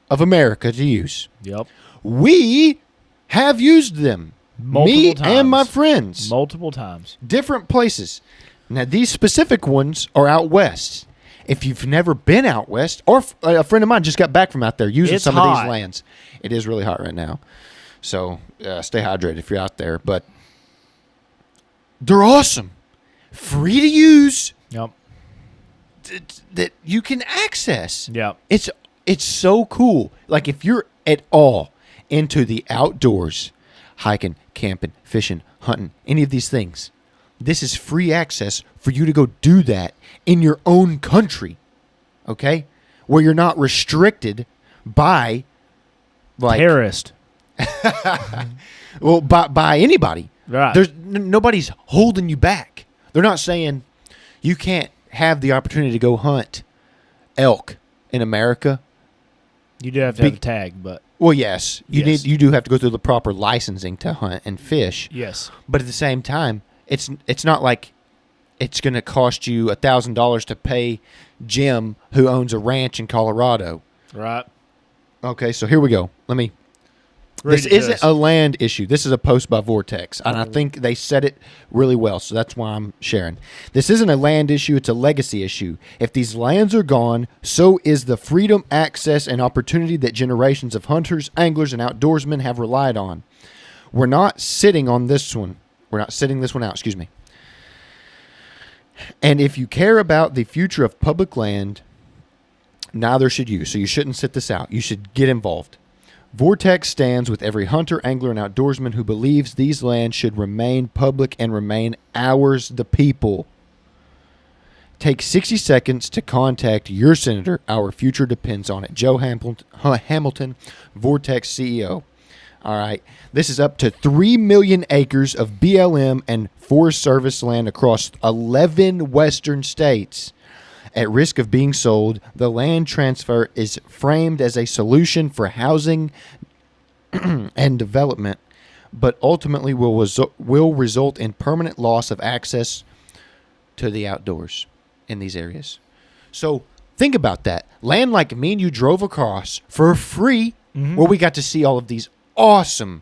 of America to use. Yep. We have used them. Me and my friends. Multiple times. Different places. Now, these specific ones are out west. If you've never been out west, or a friend of mine just got back from out there using some of these lands. It is really hot right now. So stay hydrated if you're out there. But they're awesome. Free to use. Yep. That you can access. Yep. It's so cool. Like if you're at all into the outdoors, hiking, camping, fishing, hunting, any of these things, this is free access for you to go do that in your own country, okay? Where you're not restricted by, like... terrorist. Well, by anybody. Right. There's nobody's holding you back. They're not saying you can't have the opportunity to go hunt elk in America. You do have to have a tag, but... Well, yes. You do have to go through the proper licensing to hunt and fish. Yes. But at the same time, it's not like it's going to cost you $1,000 to pay Jim, who owns a ranch in Colorado. Right. Okay, so here we go. This isn't a land issue. This is a post by Vortex, and I think they said it really well, so that's why I'm sharing. This isn't a land issue. It's a legacy issue. If these lands are gone, so is the freedom, access, and opportunity that generations of hunters, anglers, and outdoorsmen have relied on. We're not sitting on this one. We're not sitting this one out, excuse me. And if you care about the future of public land, neither should you. So you shouldn't sit this out. You should get involved. Vortex stands with every hunter, angler, and outdoorsman who believes these lands should remain public and remain ours, the people. Take 60 seconds to contact your senator. Our future depends on it. Joe Hamilton, Vortex CEO. All right. This is up to 3 million acres of BLM and Forest Service land across 11 western states. At risk of being sold, the land transfer is framed as a solution for housing and development, but ultimately will result in permanent loss of access to the outdoors in these areas. So think about that. Land like me and you drove across for free, where we got to see all of these awesome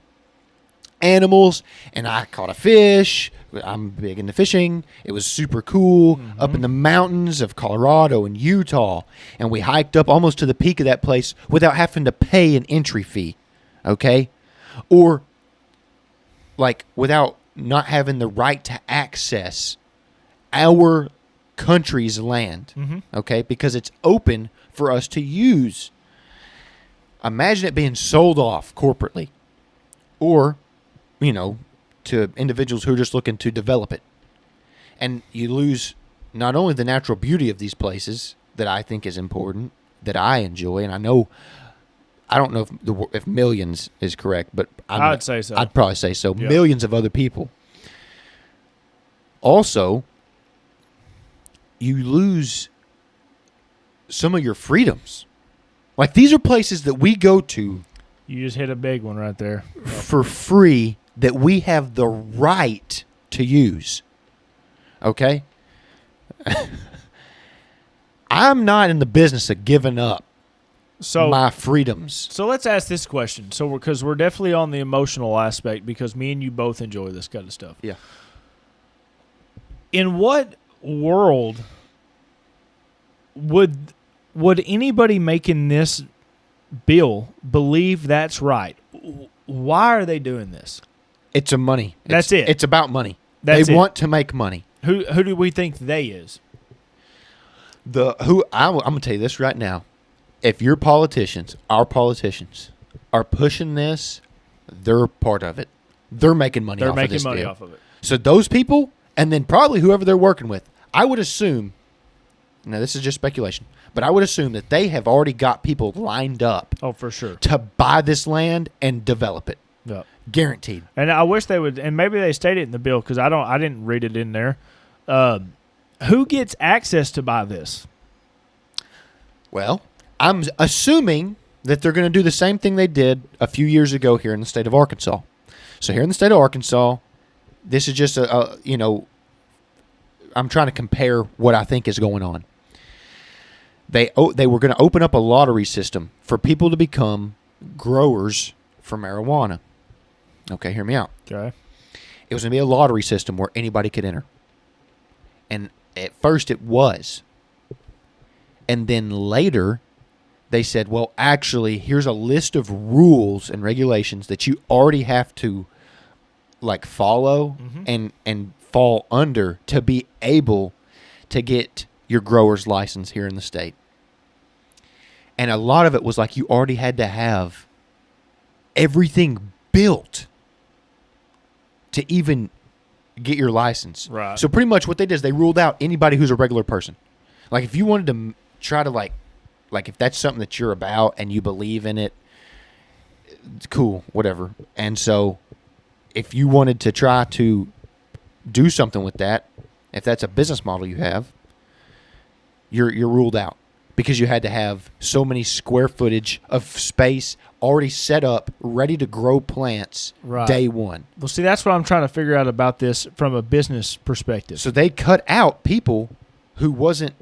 animals, and I caught a fish. I'm big into fishing. It was super cool up in the mountains of Colorado and Utah, and we hiked up almost to the peak of that place without having to pay an entry fee, okay? Or like without not having the right to access our country's land, okay? Because it's open for us to use. Imagine it being sold off corporately, or to individuals who are just looking to develop it. And you lose not only the natural beauty of these places that I think is important, that I enjoy, and I don't know if millions is correct, but I'd say so. I'd probably say so. Yep. Millions of other people. Also, you lose some of your freedoms. Like, these are places that we go to. You just hit a big one right there. For free, that we have the right to use. Okay? I'm not in the business of giving up my freedoms. So let's ask this question. So because we're definitely on the emotional aspect, because me and you both enjoy this kind of stuff. Yeah. In what world would anybody making this bill believe that's right? Why are they doing this? It's a money. That's it. It's about money. They want to make money. Who do we think they is? I'm gonna tell you this right now. If your politicians, our politicians, are pushing this, they're part of it. They're making money off of this deal. Off of it. So those people, and then probably whoever they're working with, I would assume, now this is just speculation, but I would assume that they have already got people lined up. Oh, for sure. To buy this land and develop it. Yep. Guaranteed. And I wish they would, and maybe they stated it in the bill because I didn't read it in there. Who gets access to buy this? Well, I'm assuming that they're going to do the same thing they did a few years ago here in the state of Arkansas. So here in the state of Arkansas, this is just I'm trying to compare what I think is going on. They were going to open up a lottery system for people to become growers for marijuana. Okay, hear me out. Okay. It was going to be a lottery system where anybody could enter. And at first it was. And then later they said, well, actually, here's a list of rules and regulations that you already have to follow and fall under to be able to get your grower's license here in the state. And a lot of it was you already had to have everything built to even get your license. Right. So pretty much what they did is they ruled out anybody who's a regular person. If you wanted to try to if that's something that you're about and you believe in it, it's cool, whatever. And so if you wanted to try to do something with that, if that's a business model you have, you're ruled out because you had to have so many square footage of space already set up, ready to grow plants day one. Well, see, that's what I'm trying to figure out about this from a business perspective. So they cut out people who wasn't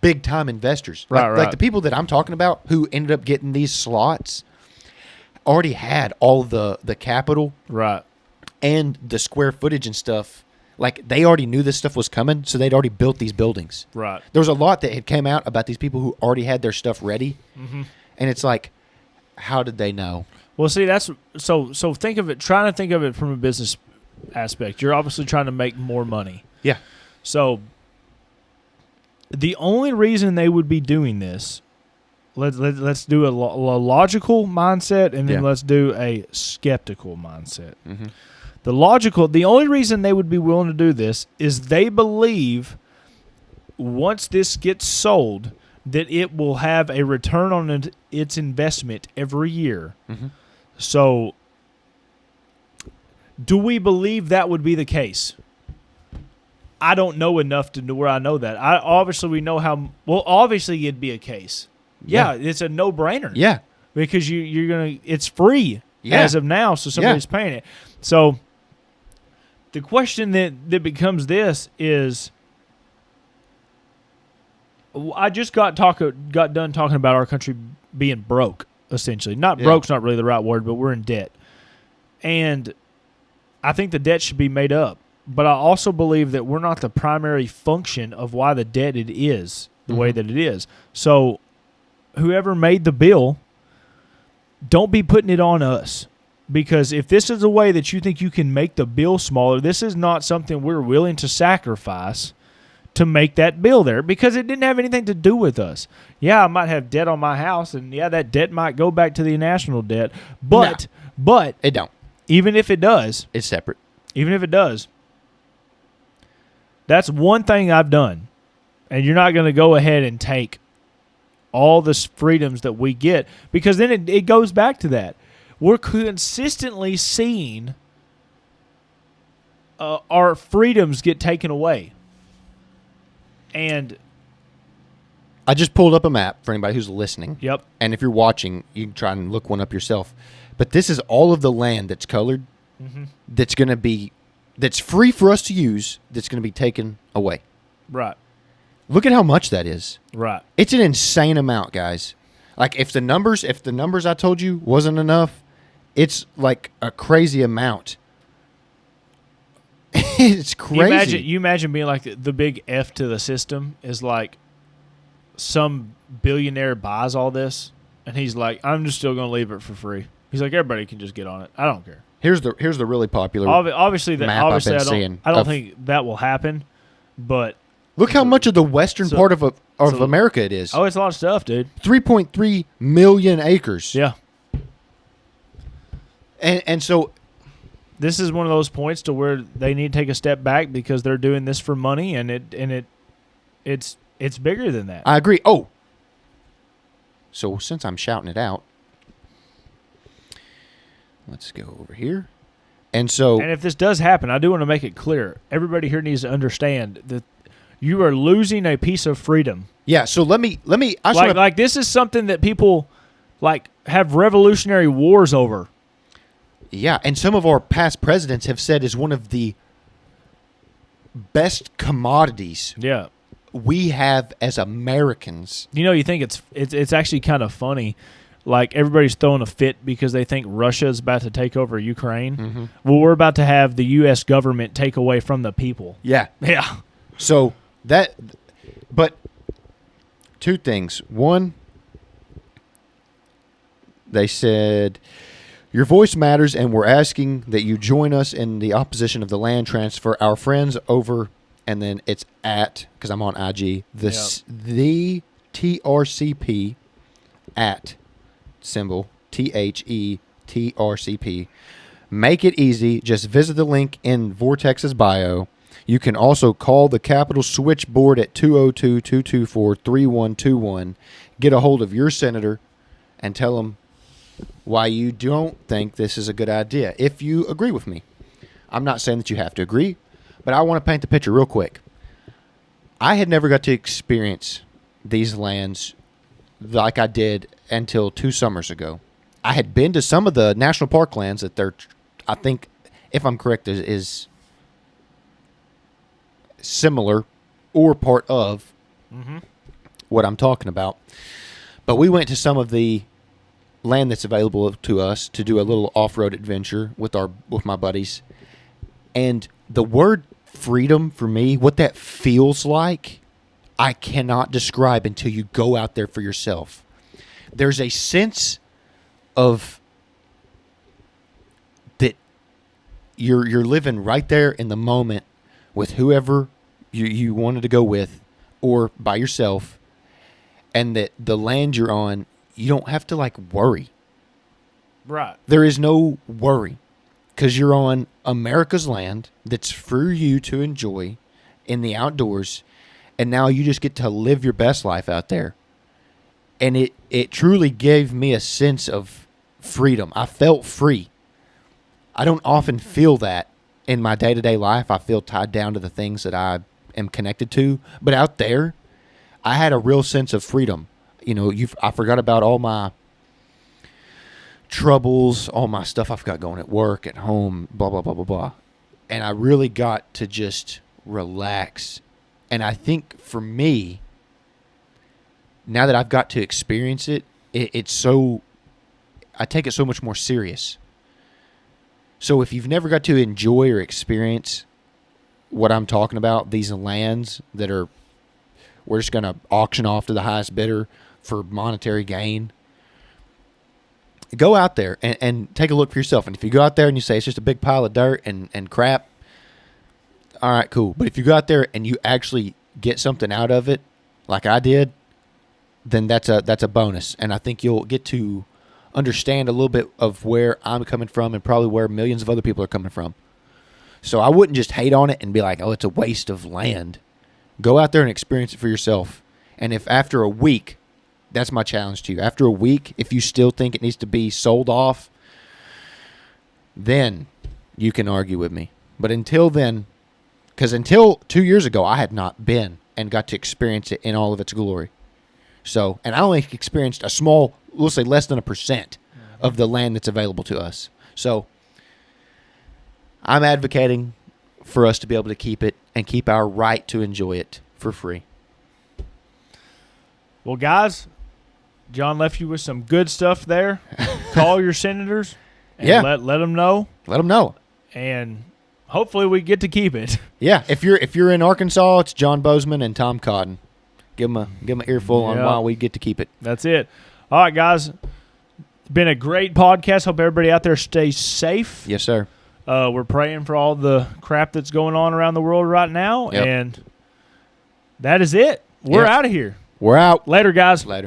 big-time investors. Like the people that I'm talking about who ended up getting these slots already had all the capital and the square footage and stuff. They already knew this stuff was coming, so they'd already built these buildings. Right. There was a lot that had came out about these people who already had their stuff ready. Mm-hmm. And it's how did they know? Well, see, that's so think of it, trying to think of it from a business aspect. You're obviously trying to make more money. Yeah. So the only reason they would be doing this, let's do a logical mindset, and then let's do a skeptical mindset. Mm-hmm. The only reason they would be willing to do this is they believe once this gets sold that it will have a return on its investment every year. Mm-hmm. So do we believe that would be the case? I don't know enough to know where I know that. Obviously we know how. Well, obviously it'd be a case. Yeah, it's a no-brainer. Yeah, because you're gonna. It's free as of now, so somebody's paying it. So the question that becomes this is, I just got done talking about our country being broke, essentially. Not broke's not really the right word, but we're in debt, and I think the debt should be made up. But I also believe that we're not the primary function of why the debt it is the way that it is. So whoever made the bill, don't be putting it on us. Because if this is a way that you think you can make the bill smaller, this is not something we're willing to sacrifice to make that bill there, because it didn't have anything to do with us. Yeah, I might have debt on my house, and that debt might go back to the national debt. But it don't. Even if it does, it's separate. Even if it does, that's one thing I've done. And you're not going to go ahead and take all the freedoms that we get, because then it goes back to that. We're consistently seeing our freedoms get taken away. And I just pulled up a map for anybody who's listening. Yep. And if you're watching, you can try and look one up yourself. But this is all of the land that's colored that's going to be, that's free for us to use, that's going to be taken away. Right. Look at how much that is. Right. It's an insane amount, guys. If the numbers I told you wasn't enough, it's a crazy amount. It's crazy. You imagine being the big F to the system is some billionaire buys all this, and he's like, I'm just still going to leave it for free. He's like, everybody can just get on it. I don't care. Here's the really popular obviously map I've been seeing. I don't think that will happen, but look how much of the western part of America it is. Oh, it's a lot of stuff, dude. 3.3 million acres. Yeah. And so this is one of those points to where they need to take a step back, because they're doing this for money, and it's bigger than that. I agree. Oh. So since I'm shouting it out, let's go over here. And if this does happen, I do want to make it clear. Everybody here needs to understand that you are losing a piece of freedom. Yeah, so let me I just Like this is something that people like have revolutionary wars over. Yeah, and some of our past presidents have said is one of the best commodities we have as Americans. You think it's actually kind of funny. Like everybody's throwing a fit because they think Russia is about to take over Ukraine. Mm-hmm. Well, we're about to have the U.S. government take away from the people. Yeah. Yeah. So but two things. One, they said, your voice matters, and we're asking that you join us in the opposition of the land transfer. Our friends over, and then it's at, because I'm on IG, the TRCP at symbol, THETRCP. Make it easy. Just visit the link in Vortex's bio. You can also call the Capitol switchboard at 202-224-3121. Get a hold of your senator and tell them why you don't think this is a good idea, if you agree with me. I'm not saying that you have to agree, but I want to paint the picture real quick. I had never got to experience these lands like I did until 2 summers ago. I had been to some of the national park lands that I think, if I'm correct, is similar or part of what I'm talking about. But we went to some of the land that's available to us to do a little off-road adventure with my buddies. And the word freedom for me, what that feels like, I cannot describe until you go out there for yourself. There's a sense of that you're living right there in the moment with whoever you wanted to go with or by yourself, and that the land you're on, you don't have to worry. Right. There is no worry because you're on America's land that's for you to enjoy in the outdoors, and now you just get to live your best life out there. And it truly gave me a sense of freedom. I felt free. I don't often feel that in my day-to-day life. I feel tied down to the things that I am connected to. But out there, I had a real sense of freedom. I forgot about all my troubles, all my stuff I've got going at work, at home, blah, blah, blah, blah, blah. And I really got to just relax. And I think for me, now that I've got to experience it, I take it so much more serious. So if you've never got to enjoy or experience what I'm talking about, these lands that we're just going to auction off to the highest bidder for monetary gain, go out there and take a look for yourself. And if you go out there and you say it's just a big pile of dirt and crap, all right, cool. But if you go out there and you actually get something out of it, like I did, then that's a bonus. And I think you'll get to understand a little bit of where I'm coming from and probably where millions of other people are coming from. So I wouldn't just hate on it and be like, oh, it's a waste of land. Go out there and experience it for yourself. And if after a week, that's my challenge to you. After a week, if you still think it needs to be sold off, then you can argue with me. But until then, because until 2 years ago, I had not been and got to experience it in all of its glory. So, and I only experienced a small, we'll say less than 1% of the land that's available to us. So, I'm advocating for us to be able to keep it and keep our right to enjoy it for free. Well, guys, John left you with some good stuff there. Call your senators and let them know. Let them know. And hopefully we get to keep it. Yeah, if you're in Arkansas, it's John Bozeman and Tom Cotton. Give them an earful on why we get to keep it. That's it. All right, guys. It's been a great podcast. Hope everybody out there stays safe. Yes, sir. We're praying for all the crap that's going on around the world right now. Yep. And that is it. We're out of here. We're out. Later, guys. Later.